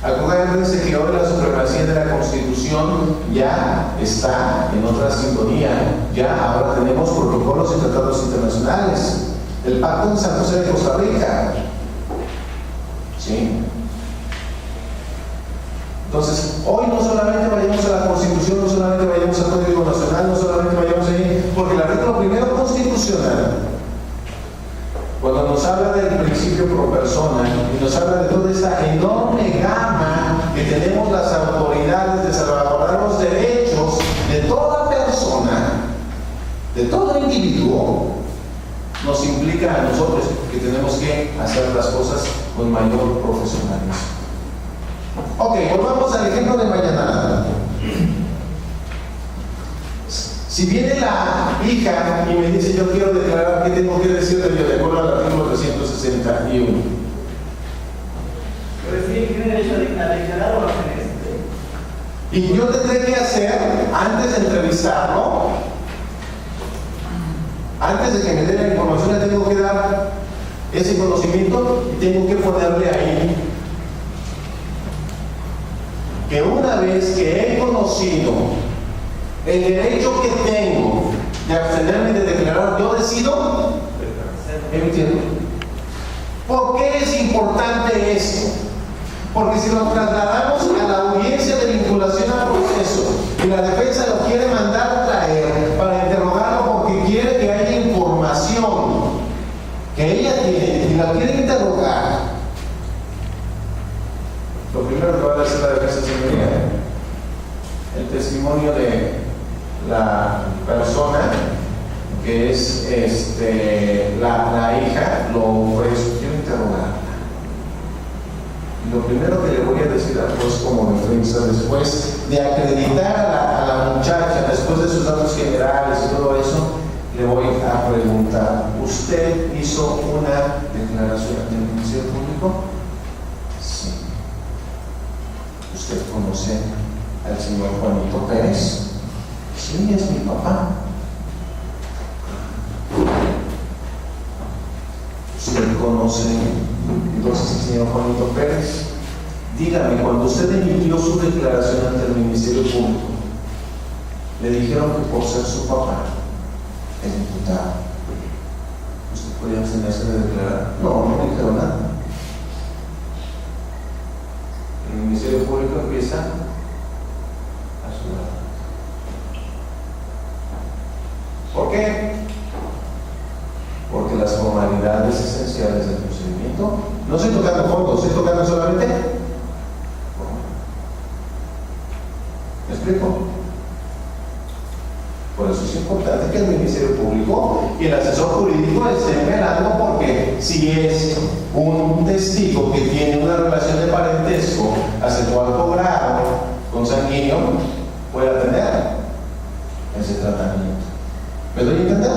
Acuérdense que hoy la supremacía de la Constitución ya está en otra sintonía. Ya ahora tenemos protocolos y tratados internacionales. El Pacto de San José de Costa Rica. ¿Sí? Entonces, hoy no solamente vayamos a la Constitución, no solamente vayamos al Código Nacional, no solamente vayamos ahí, porque el artículo primero constitucional, cuando nos habla del principio pro persona y nos habla de toda esta enorme gama que tenemos las autoridades de salvaguardar los derechos de toda persona, de todo individuo, nos implica a nosotros que tenemos que hacer las cosas con mayor profesionalismo. Ok, volvamos al ejemplo de mañana. Si viene la hija y me dice yo quiero declarar, ¿qué tengo que decirle yo de acuerdo al artículo 361? Pues sí, tiene derecho a declarar o a hacer Y yo tendré que hacer, antes de entrevistarlo, antes de que me dé la información, le tengo que dar ese conocimiento y tengo que ponerle ahí que una vez que he conocido el derecho que tengo de abstenerme de declarar, yo decido emitirlo. ¿Por qué es importante esto? Porque si nos trasladamos a la audiencia de vinculación al proceso y la defensa lo quiere mandar traer para interrogarlo porque quiere que haya información que ella tiene y la quiere interrogar, lo primero que va a decir la defensa, señoría, el testimonio de la persona que es la hija, lo ofrezco, quiero interrogarla. Y lo primero que le voy a decir a juez como defensa, después de acreditar a la muchacha, después de sus datos generales y todo eso, le voy a preguntar: ¿usted hizo una declaración ante el Ministerio Público? Sí. ¿Usted conoce al señor Juanito Pérez? Sí, es mi papá. ¿Usted conoce entonces al señor Juanito Pérez? Dígame, cuando usted emitió su declaración ante el Ministerio Público, le dijeron que por ser su papá, el imputado, ¿usted podía abstenerse de declarar? No, no me dijeron nada. El Ministerio Público empieza a sudar. ¿Por qué? Porque las formalidades esenciales del procedimiento, no estoy tocando fondo, estoy tocando solamente forma. ¿Me explico? Por eso es importante que el Ministerio Público y el asesor jurídico estén velando, porque si es un testigo que tiene una relación de parentesco hasta el cuarto grado consanguíneo, pueda tener ese tratamiento. ¿Me doy a entender?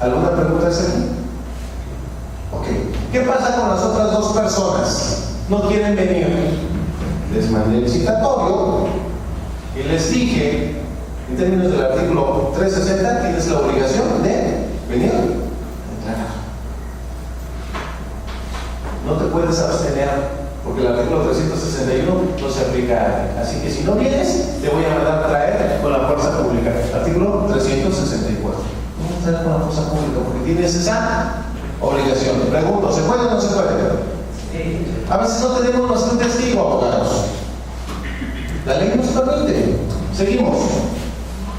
¿Alguna pregunta es aquí? Ok. ¿Qué pasa con las otras dos personas? No quieren venir. Les mandé el citatorio y les dije, en términos del artículo 360, tienes la obligación de venir a declarar. no te puedes abstener, porque el artículo 361 no se aplica a ti. Así que si no vienes, te voy a mandar a traer con la fuerza pública. Artículo 364. No vas a traer con la fuerza pública porque tienes esa obligación. Pregunto, ¿se puede o no se puede? A veces no tenemos nuestro testigo, abogados. La ley nos permite. Seguimos.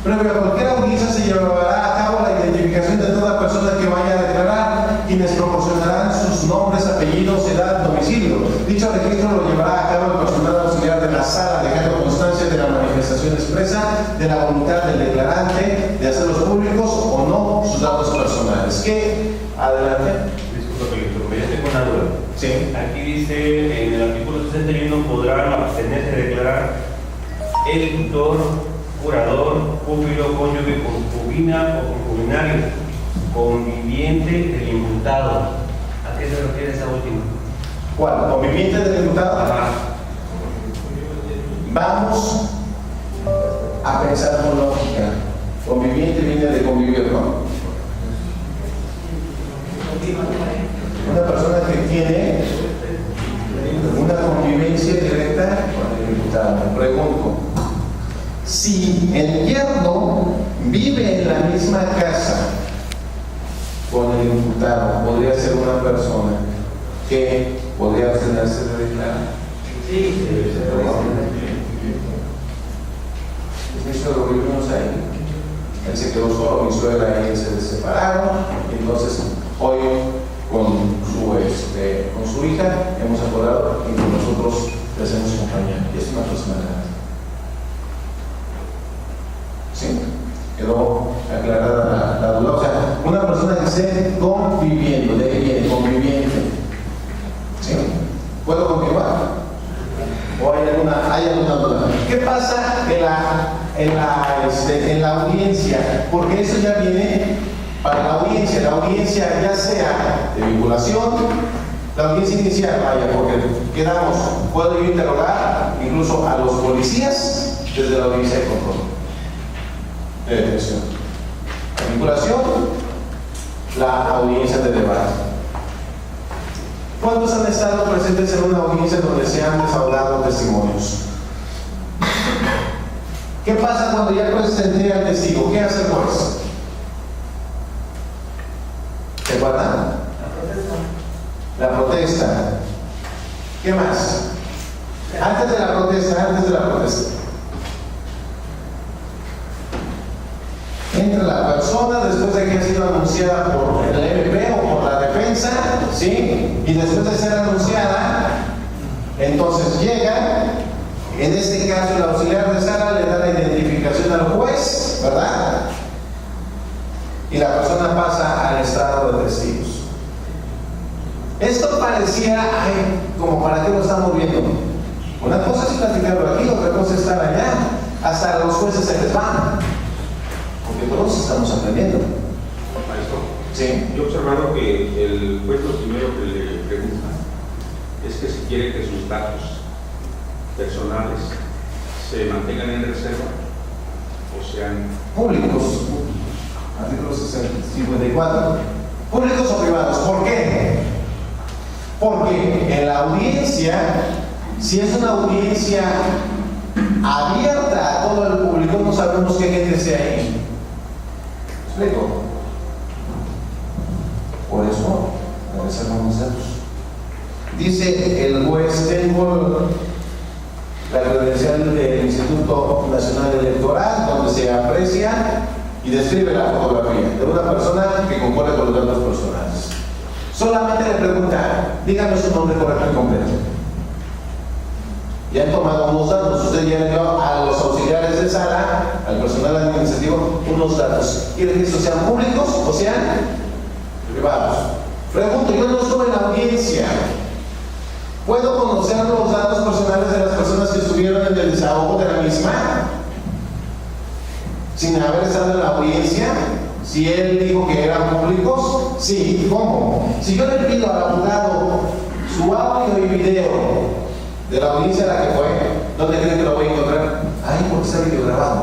Previo a cualquier audiencia se llevará a cabo la identificación de toda persona que vaya a declarar, quienes proporcionarán sus nombres, apellidos, edad, domicilio. Dicho registro lo llevará a cabo el personal auxiliar de la sala, dejando constancia de la manifestación expresa de la voluntad del declarante de hacerlos públicos o no sus datos personales. ¿Qué? Adelante. Disculpa que le interrumpa, yo tengo una duda. Sí. Aquí dice, en el artículo 61 podrán abstenerse de declarar el tutor, curador, pupilo, cónyuge, concubina o concubinario, conviviente del imputado. ¿A qué se refiere esa última? ¿Cuál? ¿Conviviente del imputado? Ajá. Vamos a pensar con lógica. Conviviente viene de convivir, ¿no? Una persona que tiene una convivencia directa con el imputado. Pregunto, si el yerno vive en la misma casa con el imputado, ¿podría ser una persona que podría abstenerse de declarar? Sí, Mi suegro vivimos ahí, él se quedó solo, mi suegra y él se separaron, y entonces hoy con su hija hemos acordado y nosotros le hacemos compañía, y es una persona grande. ¿Sí? Quedó aclarada la duda. O sea, una persona que esté conviviendo, de ahí viene, conviviente. ¿Sí? ¿Puedo continuar? ¿O hay alguna duda? ¿Qué pasa en la audiencia? Porque eso ya viene para la audiencia. La audiencia ya sea de vinculación, la audiencia inicial, vaya, porque quedamos, puedo yo interrogar incluso a los policías desde la audiencia de control, de detención. La vinculación, la audiencia de debate. ¿Cuántos han estado presentes en una audiencia donde se han desahogado testimonios? ¿Qué pasa cuando ya presenté al testigo? ¿Qué hace el juez? ¿Se acuerdan? La protesta. ¿Qué más? Antes de la protesta. Entra la persona después de que ha sido anunciada por el MP o por la defensa, ¿sí? Y después de ser anunciada, entonces llega, en este caso el auxiliar de sala le da la identificación al juez, ¿verdad? Y la persona pasa al estado de testigos. Esto parecía, como para qué lo estamos viendo. Una cosa es platicarlo aquí, otra cosa es estar allá. Hasta los jueces se les van. Porque todos estamos aprendiendo. Maestro, Sí. yo he observado que el juez lo primero que le pregunta es que si quiere que sus datos personales se mantengan en reserva o sean Públicos. Artículo 54. Públicos o privados. ¿Por qué? Porque en la audiencia, si es una audiencia abierta a todo el público, no sabemos qué gente sea ahí. ¿Me explico? Por eso, reservamos datos. Dice el juez, tengo la credencial del Instituto Nacional Electoral, donde se aprecia y describe la fotografía de una persona que concorre con los datos personales. Solamente le pregunta, dígame su nombre correcto y completo. Ya han tomado unos datos, usted ya le dio a los auxiliares de sala, al personal administrativo, unos datos. ¿Quiere que esos sean públicos o sean privados? Pregunto, yo no estuve en la audiencia. ¿Puedo conocer los datos personales de las personas que estuvieron en el desahogo de la misma? Sin haber estado en la audiencia. Si él dijo que eran públicos, sí. ¿Cómo? Si yo le pido al abogado su audio y video de la audiencia a la que fue, ¿dónde creen que lo voy a encontrar? Ay, porque está video grabado.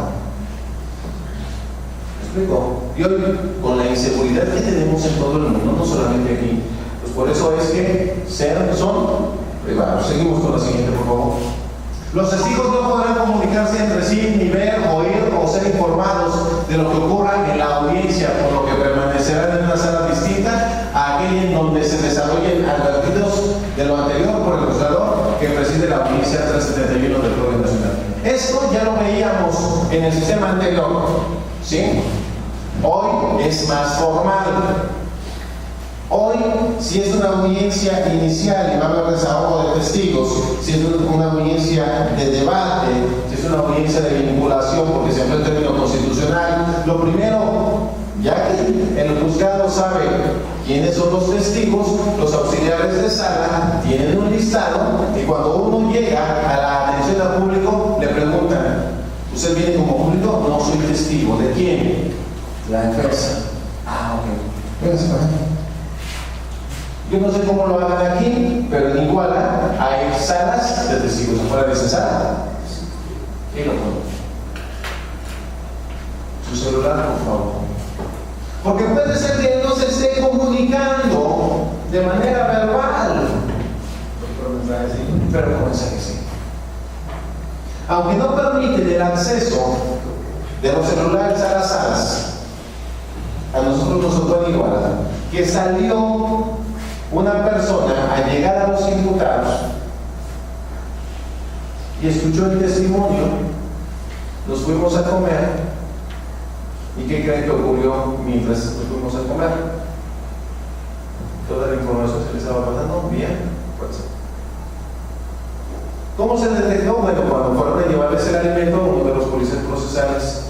¿Me explico? Y hoy, con la inseguridad que tenemos en todo el mundo, no solamente aquí, Pues por eso es que son privados. Seguimos con la siguiente, por favor. Los testigos no podrán comunicarse entre sí, ni ver, oír o ser informados de lo que ocurra en la audiencia, por lo que permanecerán en una sala distinta a aquella en donde se desarrollen advertidos de lo anterior por el juzgador que preside la audiencia 371 del Código Nacional. Esto ya lo veíamos en el sistema anterior, ¿sí? Hoy es más formal. Hoy, si es una audiencia inicial y va a haber desahogo de testigos, si es una audiencia de debate, si es una audiencia de vinculación porque se empleó el término constitucional, lo primero, ya que el juzgado sabe quiénes son los testigos, los auxiliares de sala tienen un listado y cuando uno llega a la atención al público le preguntan: ¿usted viene como público? No, soy testigo. ¿De quién? La defensa. Ah, ok. Véngase para acá. Yo no sé cómo lo hagan aquí, pero en Iguala hay salas de testigos. ¿Afuera de esa sala? ¿Quién lo pone? Su celular, por favor. Porque puede ser que no se esté comunicando de manera verbal. Pero por mensaje sí. Aunque no permiten el acceso de los celulares a las salas, a nosotros nos tocó en Iguala que salió una persona a llegar a los imputados y escuchó el testimonio. Nos fuimos a comer. ¿Y qué creen que ocurrió mientras nos fuimos a comer? Toda la información se le estaba pasando bien. ¿Cómo se detectó? Bueno, cuando fueron a llevarles el alimento, uno de los policías procesales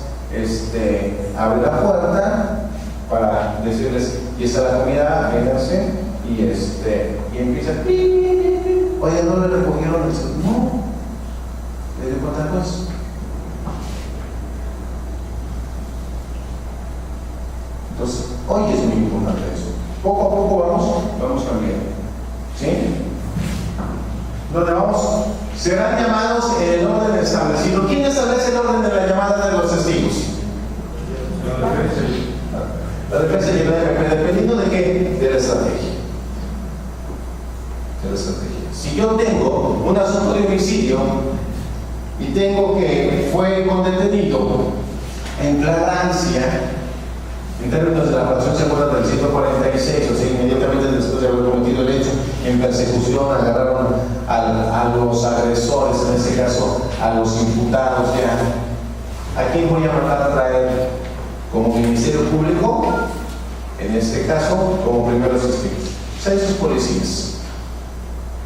abre la puerta para decirles: y está la comida, vénganse. Y empieza: oye, ¿no le recogieron el celular? No, le dio cuántas cosas. Entonces, hoy es muy importante eso. Poco a poco vamos cambiando. ¿Sí? ¿Dónde vamos? Serán llamados en el orden establecido. ¿Quién establece el orden de la llamada de los testigos? La defensa y el MP, dependiendo de qué, de la estrategia. Si yo tengo un asunto de homicidio y tengo que fue con detenido en flagrancia, en términos de la fracción se acuerdan del 146, o sea, inmediatamente después de haber cometido el hecho, en persecución agarraron a los agresores, en este caso a los imputados ya. ¿A quién voy a mandar a traer como Ministerio Público? En este caso, como primeros testigos. 6 policías.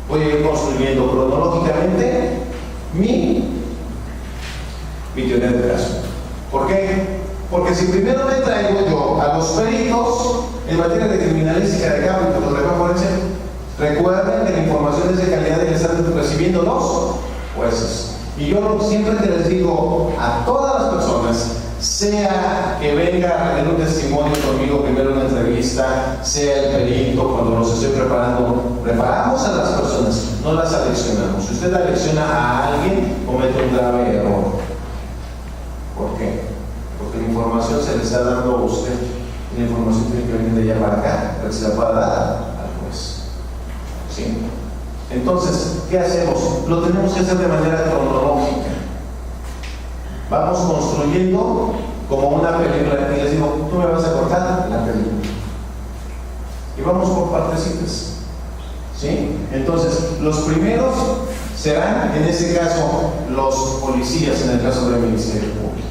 Voy a ir construyendo cronológicamente mi teoría del caso. ¿Por qué? Porque si primero me traigo yo a los peritos en materia de criminalística de campo y fotografía forense, recuerden que la información es de calidad y la están recibiendo los jueces. Y yo siempre que les digo a todas las personas, sea que venga a tener un testimonio conmigo, primero una entrevista, sea el perito, cuando los estoy preparando, preparamos a las personas, no las aleccionamos. Si usted alecciona a alguien, comete un grave error. ¿Por qué? Porque la información se le está dando a usted, y la información tiene que venir de allá para acá, para que se la pueda dar al juez. ¿Sí? Entonces, ¿qué hacemos? Lo tenemos que hacer de manera cronológica. Vamos construyendo como una película. Y les digo: tú me vas a cortar la película. Y vamos por partecitas. ¿Sí? Entonces, los primeros serán, en este caso, los policías, en el caso del Ministerio Público.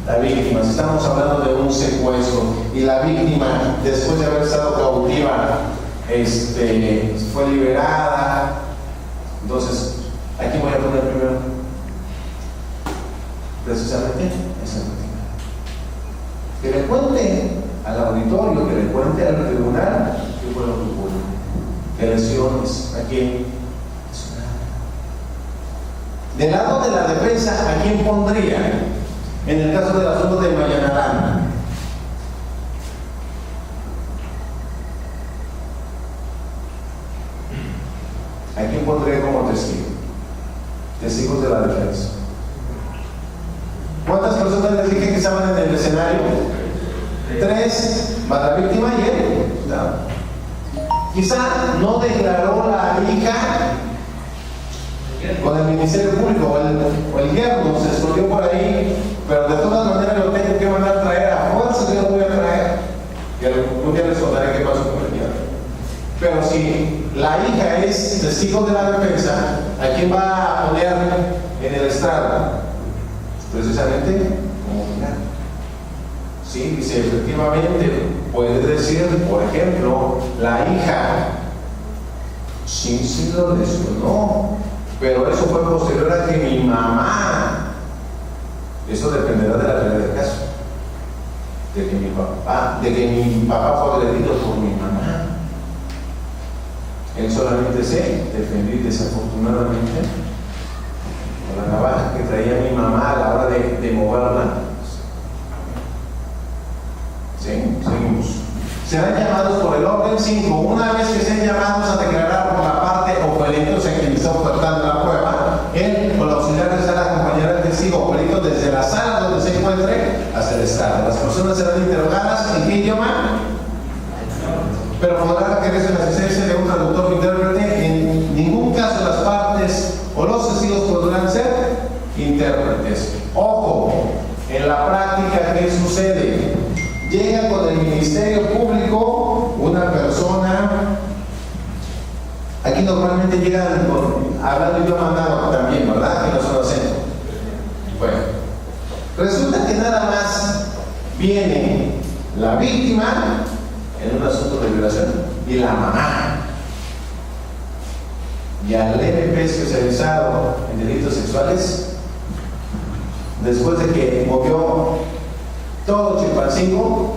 La víctima, si estamos hablando de un secuestro y la víctima, después de haber estado cautiva, fue liberada, entonces, aquí voy a poner primero precisamente esa víctima. Que le cuente al auditorio, que le cuente al tribunal qué fue lo que ocurrió. ¿Qué lesiones? ¿A quién? Del lado de la defensa, ¿a quién pondría? En el caso del asunto de Mayanarán, ¿a quién pondría como testigo? Testigos de la defensa. ¿Cuántas personas les dije que estaban en el escenario? 3, más la víctima y él. No. Quizá no declaró la hija con el Ministerio Público o el yerno se escondió por ahí, pero de todas maneras lo tengo que mandar a traer a fuerza, yo lo voy a traer. Y algún día les contaré qué pasó con el yerno. Pero si la hija es testigo de la defensa, ¿a quién va a poner en el estrado? Precisamente como final. Sí, dice, efectivamente, puede decir, por ejemplo, la hija, sí lo lesionó, pero eso fue posterior a que mi mamá, eso dependerá de la realidad del caso, de que mi papá fue agredido por mi mamá. Él solamente se defendió desafortunadamente con la navaja que traía mi mamá a la hora de moverla. ¿Sí? Seguimos. Serán llamados por el orden 5. Una vez que sean llamados a declarar por la parte oferente, o sea, quien está ofertando la prueba, él o la auxiliar de sala acompañará al testigo oferente desde la sala donde se encuentre hasta el estrado. Las personas serán interrogadas en qué idioma, pero podrá requerirse la asistencia de un traductor o intérprete. En ningún caso las partes o los testigos podrán ser intérpretes. Ojo, en la práctica, ¿qué sucede? Llega con el Ministerio Público una persona, aquí normalmente llegan hablando idioma andado también, ¿verdad? Que no son acentos. Bueno, resulta que nada más viene la víctima en un asunto de violación y la mamá. Y al MP especializado en delitos sexuales, después de que movió todo Chilpancingo,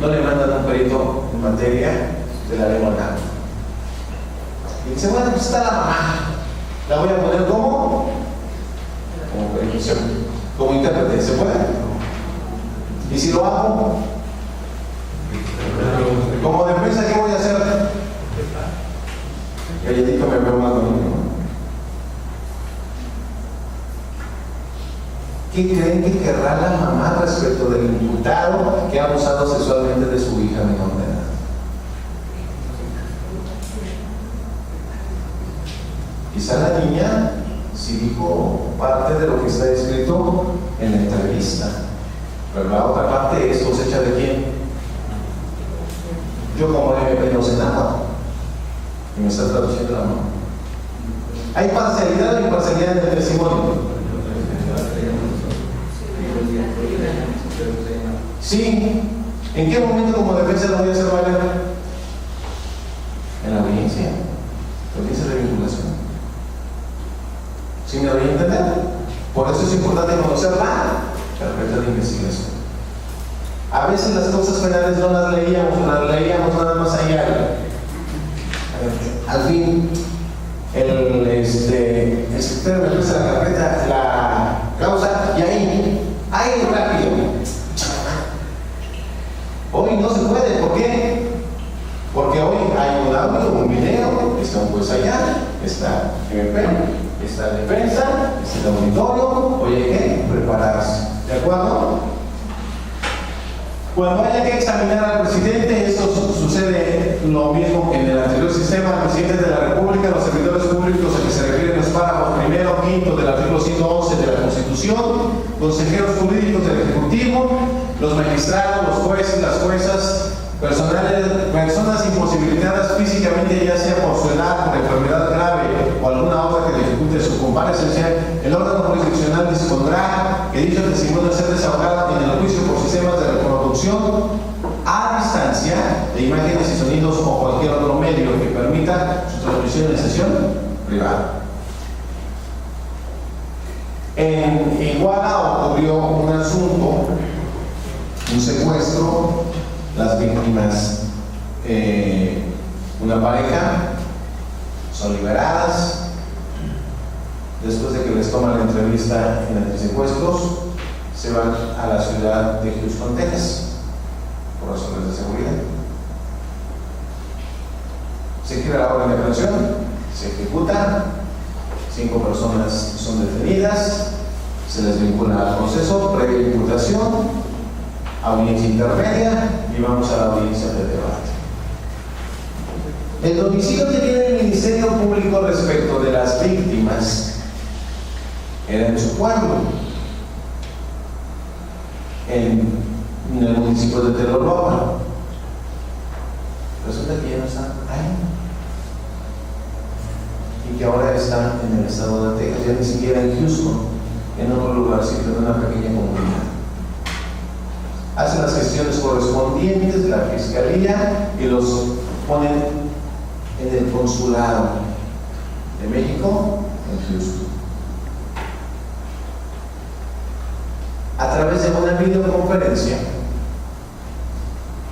no le mandan un perito en materia de la lengua nada. Y dice, bueno, pues está la mamá. La voy a poner como perito, como intérprete. ¿Se puede? Y si lo hago como defensa, ¿qué voy a hacer? Calladito me veo más bonito. ¿Qué creen que querrá la mamá respecto del imputado que ha abusado sexualmente de su hija menor de edad? Quizá la niña sí dijo parte de lo que está escrito en la entrevista, pero la otra parte es cosecha de quién. Yo como MP no sé nada y me está traduciendo la mano. ¿Hay parcialidad o imparcialidad en el testimonio? Sí. ¿En qué momento como defensa lo voy a hacer valer? En la audiencia de vinculación. ¿Sí me voy a entender? Por eso es importante conocer la carpeta de investigación. A veces las causas penales no las leíamos nada más allá. Al fin, el secretario me pasa la carpeta, la causa, y ahí rápido. Hoy no se puede, ¿por qué? Porque hoy hay un audio, un video, está un juez allá, está MP, está defensa, está el auditorio, hoy hay que prepararse, ¿de acuerdo? Cuando haya que examinar al presidente, esto sucede lo mismo que en el anterior sistema. El presidente de la República, los servidores públicos a que se refieren los párrafos primero o quinto del artículo 111 de la Constitución, consejeros jurídicos del Ejecutivo, los magistrados, los jueces, las juezas, personas imposibilitadas físicamente, ya sea por su edad, por enfermedad grave o alguna otra que dificulte su comparecencia, el órgano jurisdiccional dispondrá que dicho testimonio sea desahogado en el juicio por sistemas de reproducción a distancia de imágenes y sonidos o cualquier otro medio que permita su transmisión en sesión privada. En Iguala ocurrió un asunto, un secuestro. Las víctimas, una pareja, son liberadas. Después de que les toman la entrevista en antisecuestros, se van a la ciudad de Houston, Texas, por razones de seguridad. Se quiere la orden de aprehensión, se ejecuta, 5 personas son detenidas, se les vincula al proceso, previa imputación, audiencia intermedia y vamos a la audiencia de debate. El domicilio que tiene el Ministerio Público respecto de las víctimas era en su pueblo, en el municipio de Teloloma. Resulta que ya no están ahí y que ahora están en el estado de Texas, ya ni siquiera en Houston, en otro lugarcito, en una pequeña comunidad. Hacen las gestiones correspondientes de la fiscalía y los ponen en el consulado de México en Houston. A través de una videoconferencia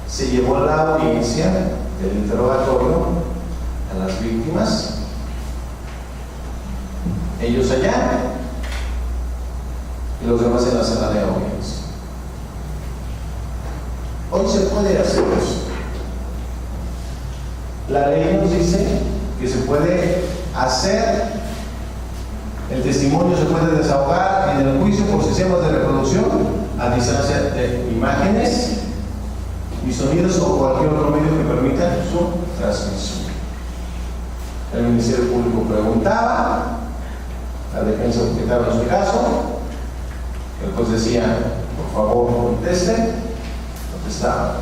se llevó la audiencia del interrogatorio a las víctimas, ellos allá y los demás en la sala de audiencia. Hoy se puede hacer eso. La ley nos dice que se puede hacer, el testimonio se puede desahogar en el juicio por sistemas de reproducción a distancia de imágenes y sonidos o cualquier otro medio que permita su transmisión. El Ministerio Público preguntaba, la defensa objetaba en su caso, el juez decía, por favor, conteste, contestaba.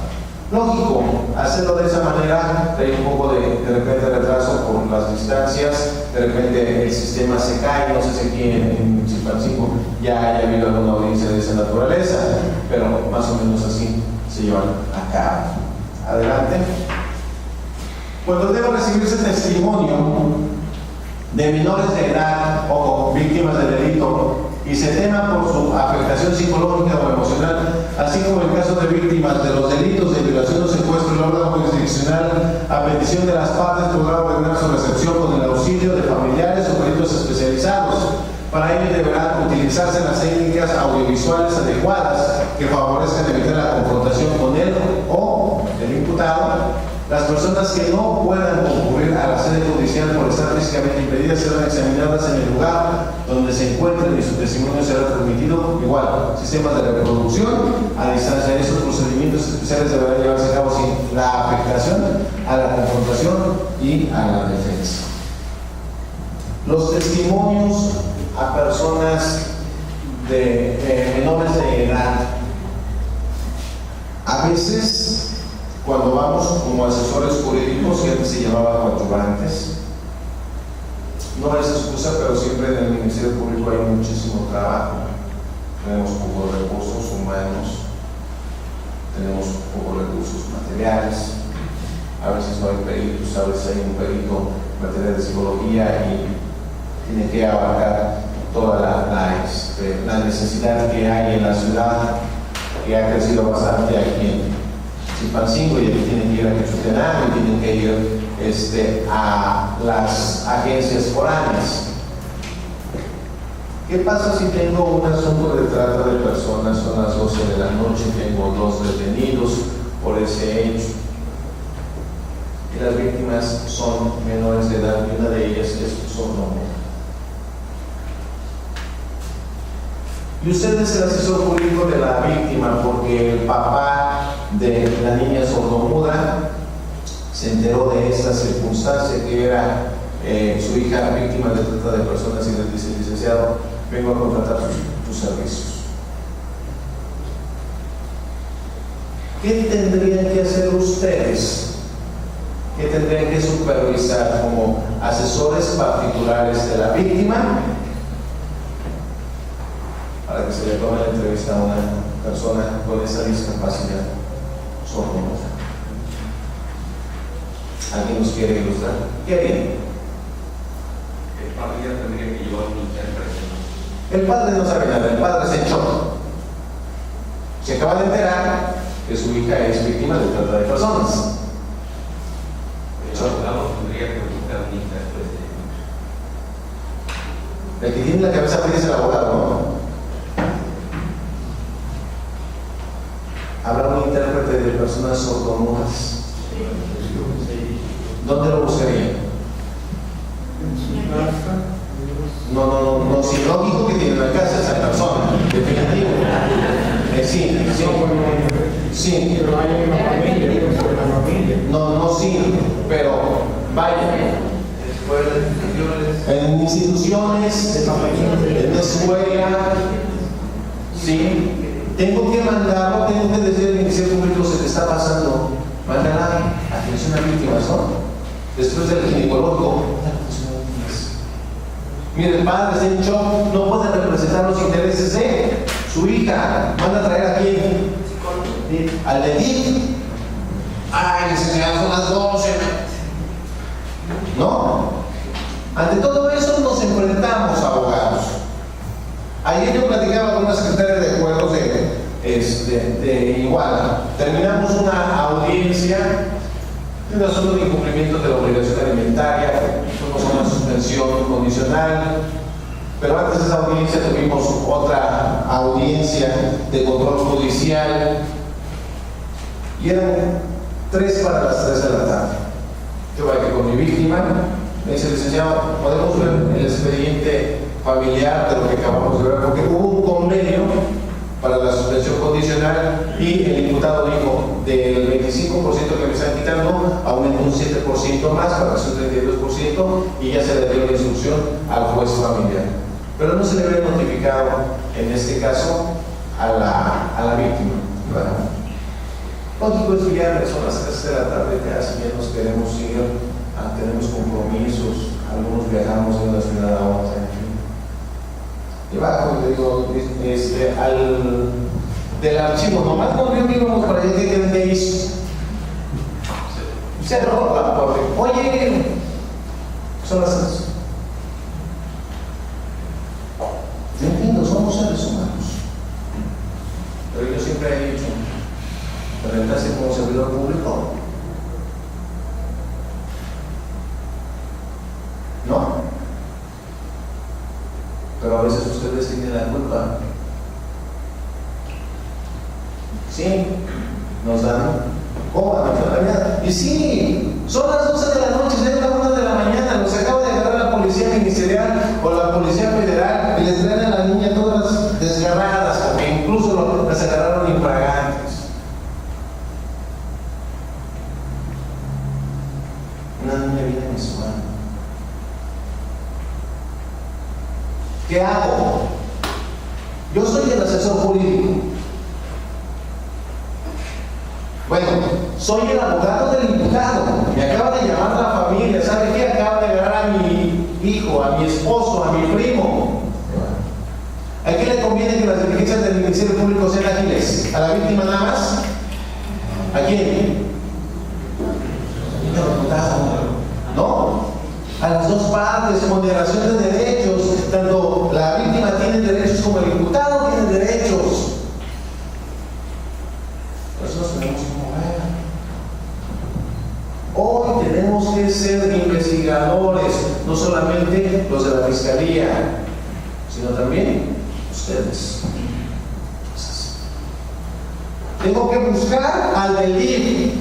Lógico, hacerlo de esa manera trae un poco de repente retraso por las distancias, de repente el sistema se cae, no sé si aquí en Chilpancingo ya haya habido alguna audiencia de esa naturaleza, pero más o menos así se llevan a cabo. Adelante. Cuando debe recibirse testimonio de menores de edad o víctimas de delito y se tema por su afectación psicológica o emocional, así como el caso de víctimas de los delitos de violación o secuestro, el órgano jurisdiccional, a petición de las partes, podrá ordenar su recepción con el auxilio de familiares o peritos especializados. Para ello deberán utilizarse las técnicas audiovisuales adecuadas que favorezcan evitar la confrontación con él o el imputado. Las personas que no puedan concurrir a la sede judicial por estar físicamente impedidas serán examinadas en el lugar donde se encuentren y su testimonio será transmitido. Igual, sistemas de reproducción a distancia. Estos procedimientos especiales deberán llevarse a cabo sin la afectación a la confrontación y a la defensa. Los testimonios a personas de menores de edad, a veces cuando vamos como asesores jurídicos, que antes se llamaba coadyuvantes, no es excusa, pero siempre en el Ministerio Público hay muchísimo trabajo. Tenemos pocos recursos humanos, tenemos pocos recursos materiales, a veces no hay peritos, a veces hay un perito en materia de psicología y tiene que abarcar toda la necesidad que hay en la ciudad, que ha crecido bastante aquí en Chilpancingo, y aquí tienen que ir a Quetzaltenango y tienen que ir a las agencias foráneas. ¿Qué pasa si tengo un asunto de trata de personas? Son las 12 de la noche, tengo 2 detenidos por ese hecho y las víctimas son menores de edad y una de ellas es sordomuda. Y usted es el asesor jurídico de la víctima porque el papá de la niña sordomuda se enteró de esta circunstancia, que era su hija víctima de trata de personas, y le dice: licenciado, vengo a contratar tus servicios. ¿Qué tendrían que hacer ustedes? ¿Qué tendrían que supervisar como asesores particulares de la víctima para que se le tome la entrevista a una persona con esa discapacidad sordomuda? ¿Alguien nos quiere ilustrar? ¿Qué harían? El padre ya tendría que llevar un intérprete. El padre no sabe nada, el padre se echó. Se acaba de enterar que su hija es víctima de trata de personas. El abogado tendría que buscar un intérprete. El que tiene la cabeza fría es el abogado, ¿no? Habrá un intérprete de personas sordomudas. ¿Dónde lo buscaría? No, si lógico que tiene en la casa esa persona, definitivo. Sí. Pero hay una familia, sobre la familia. No, sí, pero vaya. En instituciones, en la escuela, sí. Tengo que mandarlo, tengo que decir al Ministerio Público se te está pasando. Mándala atención a víctimas, ¿no? Después del ginecológico, mire, el padre está en shock, no puede representar los intereses de su hija. Manda a traer a quién? Al de DIF. Ay, licenciado, son las 12. No. Ante todo eso nos enfrentamos, abogados. Ayer yo platicaba con una secretaria de Acuerdos de Iguala. Terminamos una audiencia de un asunto de incumplimiento de la obligación alimentaria. Fuimos a una suspensión condicional. Pero antes de esa audiencia tuvimos otra audiencia de control judicial. Y eran 3 para las 3 de la tarde. Yo voy aquí con mi víctima. Me dice, licenciado, podemos ver el expediente familiar de lo que acabamos de ver, porque hubo un convenio para la suspensión condicional y el imputado dijo, del 25% que me están quitando, aumenta un 7% más para ser un 32% y ya se le dio la instrucción al juez familiar. Pero no se le había notificado, en este caso, a la víctima. Bueno, lógico es que ya son las 3 de la tarde, ya nos queremos ir, tenemos compromisos, algunos viajamos de una ciudad a otra, en fin. Y bajo, le digo, del archivo, nomás nos vio que íbamos para allá, ¿qué hizo? Se roba, pobre. Oye, son las 3. Yo entiendo, somos seres humanos. Pero yo siempre he dicho, presentarse como servidor público. No. Pero a veces ustedes tienen la culpa. Sí, nos dan. ¿Cómo? A la mañana. Y sí, son las 12 de la noche, es la 1 de la mañana. Nos acaba de agarrar la policía ministerial o la policía federal y les traen a la niña todas desgarradas, porque incluso las agarraron infragantes. Una niña viene en su mano. ¿Qué hago? Yo soy el asesor jurídico. Bueno, soy el abogado del imputado. Me acaba de llamar la familia. ¿Sabe qué? Acaba de agarrar a mi hijo, a mi esposo, a mi primo. ¿A quién le conviene que las diligencias del Ministerio Público sean ágiles? ¿A la víctima nada más? ¿A quién? ¿No? A las dos partes, moderación de derechos. Tanto la víctima tiene derechos como el imputado tiene derechos. Por eso nos tenemos que mover. Hoy tenemos que ser investigadores, no solamente los de la fiscalía, sino también ustedes. Tengo que buscar al del DIF.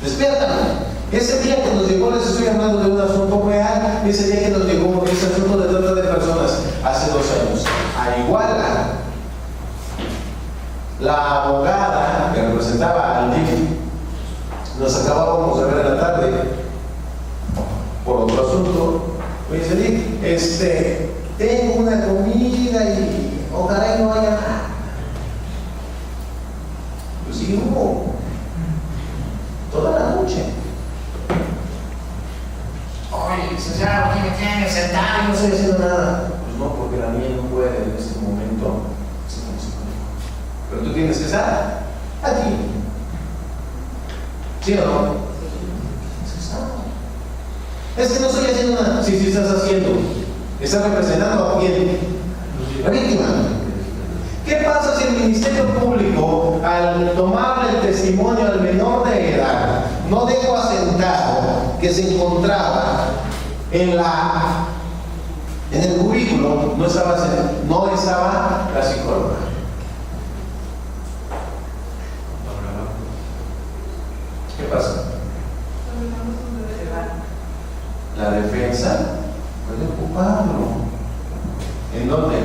Despiértame. Ese día que nos llegó, les estoy hablando de un asunto real, ese día que nos llegó ese asunto de trata de personas hace 2 años, a Iguala, la abogada que representaba al DIF, nos acabábamos de ver en la tarde por otro asunto. Me dice, DIF, tengo una comida y ojalá y no haya nada. Pues sí, hubo toda la noche. Oye, licenciado, ¿qué me tiene sentado y no estoy haciendo nada? Pues no, porque la niña no puede en este momento. Pero tú tienes que estar aquí. ¿Sí o no? Es que no estoy haciendo nada. Sí, sí estás haciendo. Estás representando a quién? La víctima. ¿Qué pasa si el Ministerio Público, al tomarle el testimonio al menor de edad, no dejó asentado que se encontraba en el cubículo, no estaba la psicóloga? ¿Qué pasa? La defensa puede ocuparlo. ¿En dónde?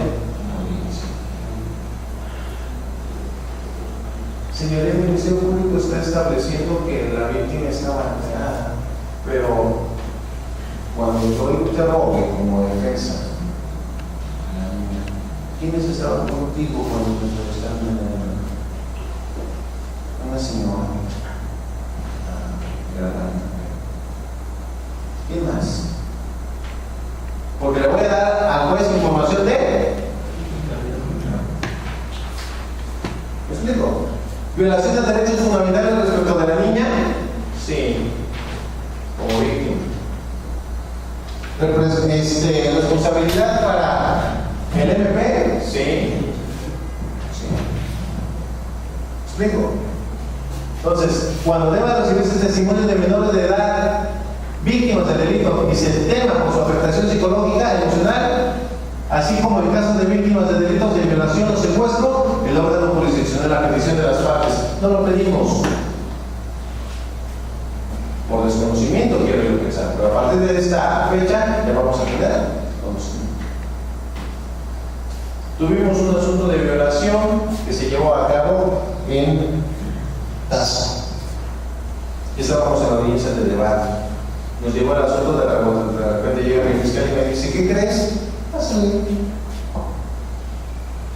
Señoría, el Ministerio Público está estableciendo que la víctima estaba alterada, pero cuando yo interrogue como defensa, ¿quiénes estaban contigo cuando te entrevistaron? Una señora. ¿Quién más? Porque le voy a dar al juez información de. ¿Me explico? ¿Violación de derechos fundamentales respecto de la niña? Sí, como víctima. ¿Responsabilidad para el MP? Sí. ¿Me explico? Entonces, cuando deban recibirse testimonios de menores de edad, víctimas del delito, y se tema por su afectación psicológica, emocional, así como en casos de víctimas de delitos de violación o secuestro, el órgano jurisdiccional, la petición de las partes, no lo pedimos por desconocimiento, quiero yo pensar, pero a partir de esta fecha ya vamos a quedar. Tuvimos un asunto de violación que se llevó a cabo en Tazo. Estábamos en la audiencia de debate. Nos llevó el asunto de repente llega mi fiscal y me dice, ¿qué crees? Pásale.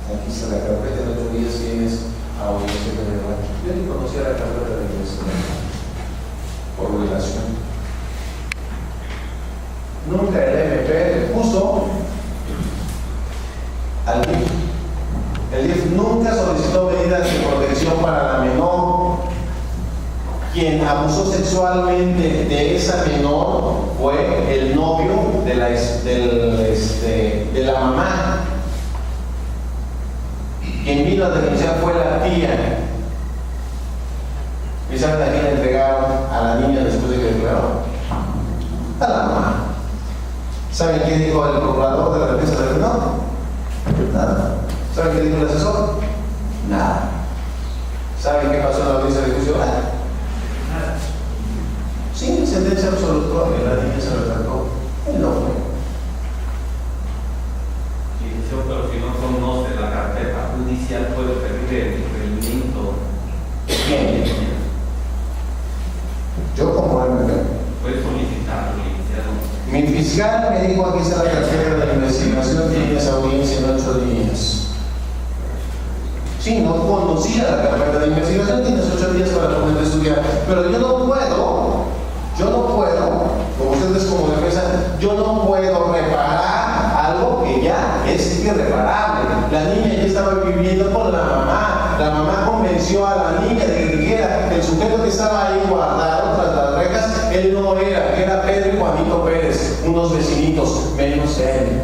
Aquí está la carpeta, en 8 días tienes audiencia de debate. Yo ni conocía la carpeta de investigación por violación. Nunca el MP le puso al DIF. El DIF nunca solicitó medidas de protección para la menor. Quien abusó sexualmente de esa menor fue el novio de la mamá. Quien vino a denunciar fue la tía. ¿Y saben a quién le entregaron a la niña después de que declaró? A la mamá. ¿Saben qué dijo el procurador de la defensa del menor? Nada. ¿Saben qué dijo el asesor? Nada. ¿Saben qué pasó en la audiencia de juicio? Nada. Sin sentencia absolutoria, la niña se retractó. Él no fue. Pero si no conoce la carpeta judicial, puede pedir el requerimiento. ¿Quién? Yo como MP. Puede solicitarlo, licenciado. Mi fiscal me dijo, aquí está la carpeta de la investigación, tienes audiencia en 8 días. Sí, no conocía la carpeta de investigación, tienes 8 días para poder estudiar, pero yo no puedo, como ustedes como defensa, yo no puedo reparar algo que ya es irreparable. La niña ya estaba viviendo con la mamá convenció a la niña de que dijera el sujeto que estaba ahí guardado tras las rejas, él no era, que era Pedro y Juanito Pérez, unos vecinitos, menos él.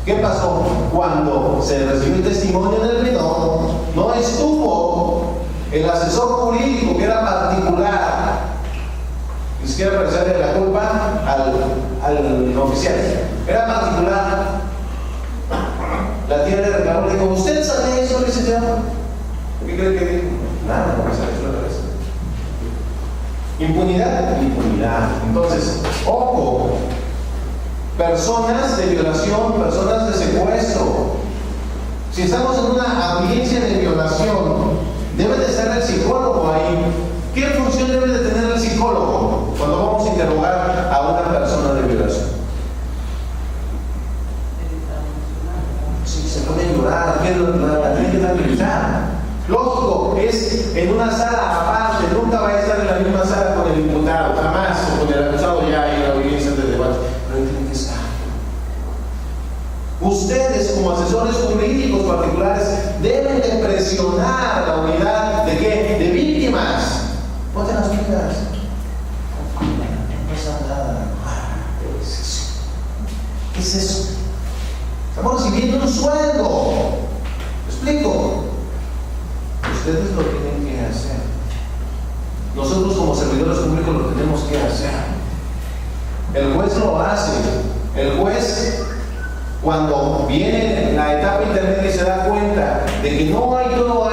¿Qué pasó? Cuando se recibió el testimonio del menor, no estuvo el asesor jurídico que era particular, ni siquiera para echarle la culpa al oficial, era particular. La tía le reclamó, le dijo, ¿usted sabe eso, licenciado? ¿Qué cree que dijo? Nada, no me sale eso otra vez. Impunidad, impunidad. Entonces, ojo, personas de violación, personas de secuestro. Si estamos en una audiencia de violación, debe de estar el psicólogo ahí. ¿Qué función debe de tener el psicólogo cuando vamos a interrogar a una persona de violación? Sí, se puede llorar, la tiene que tranquilizar. Lógico, es en una sala aparte, nunca va a estar en la misma sala con el imputado, jamás, o con el acusado ya en la audiencia de debate. Pero tiene que estar. Ustedes, como asesores jurídicos particulares, deben de presionar la unidad de ¿qué? De víctimas. Ponte las pilas. No pasa nada. ¿Qué es eso? ¿Qué es eso? Estamos recibiendo un sueldo. ¿Me explico? Ustedes lo tienen que hacer. Nosotros como servidores públicos lo tenemos que hacer. El juez lo hace. El juez, cuando viene en la etapa intermedia y se da cuenta de que no hay todo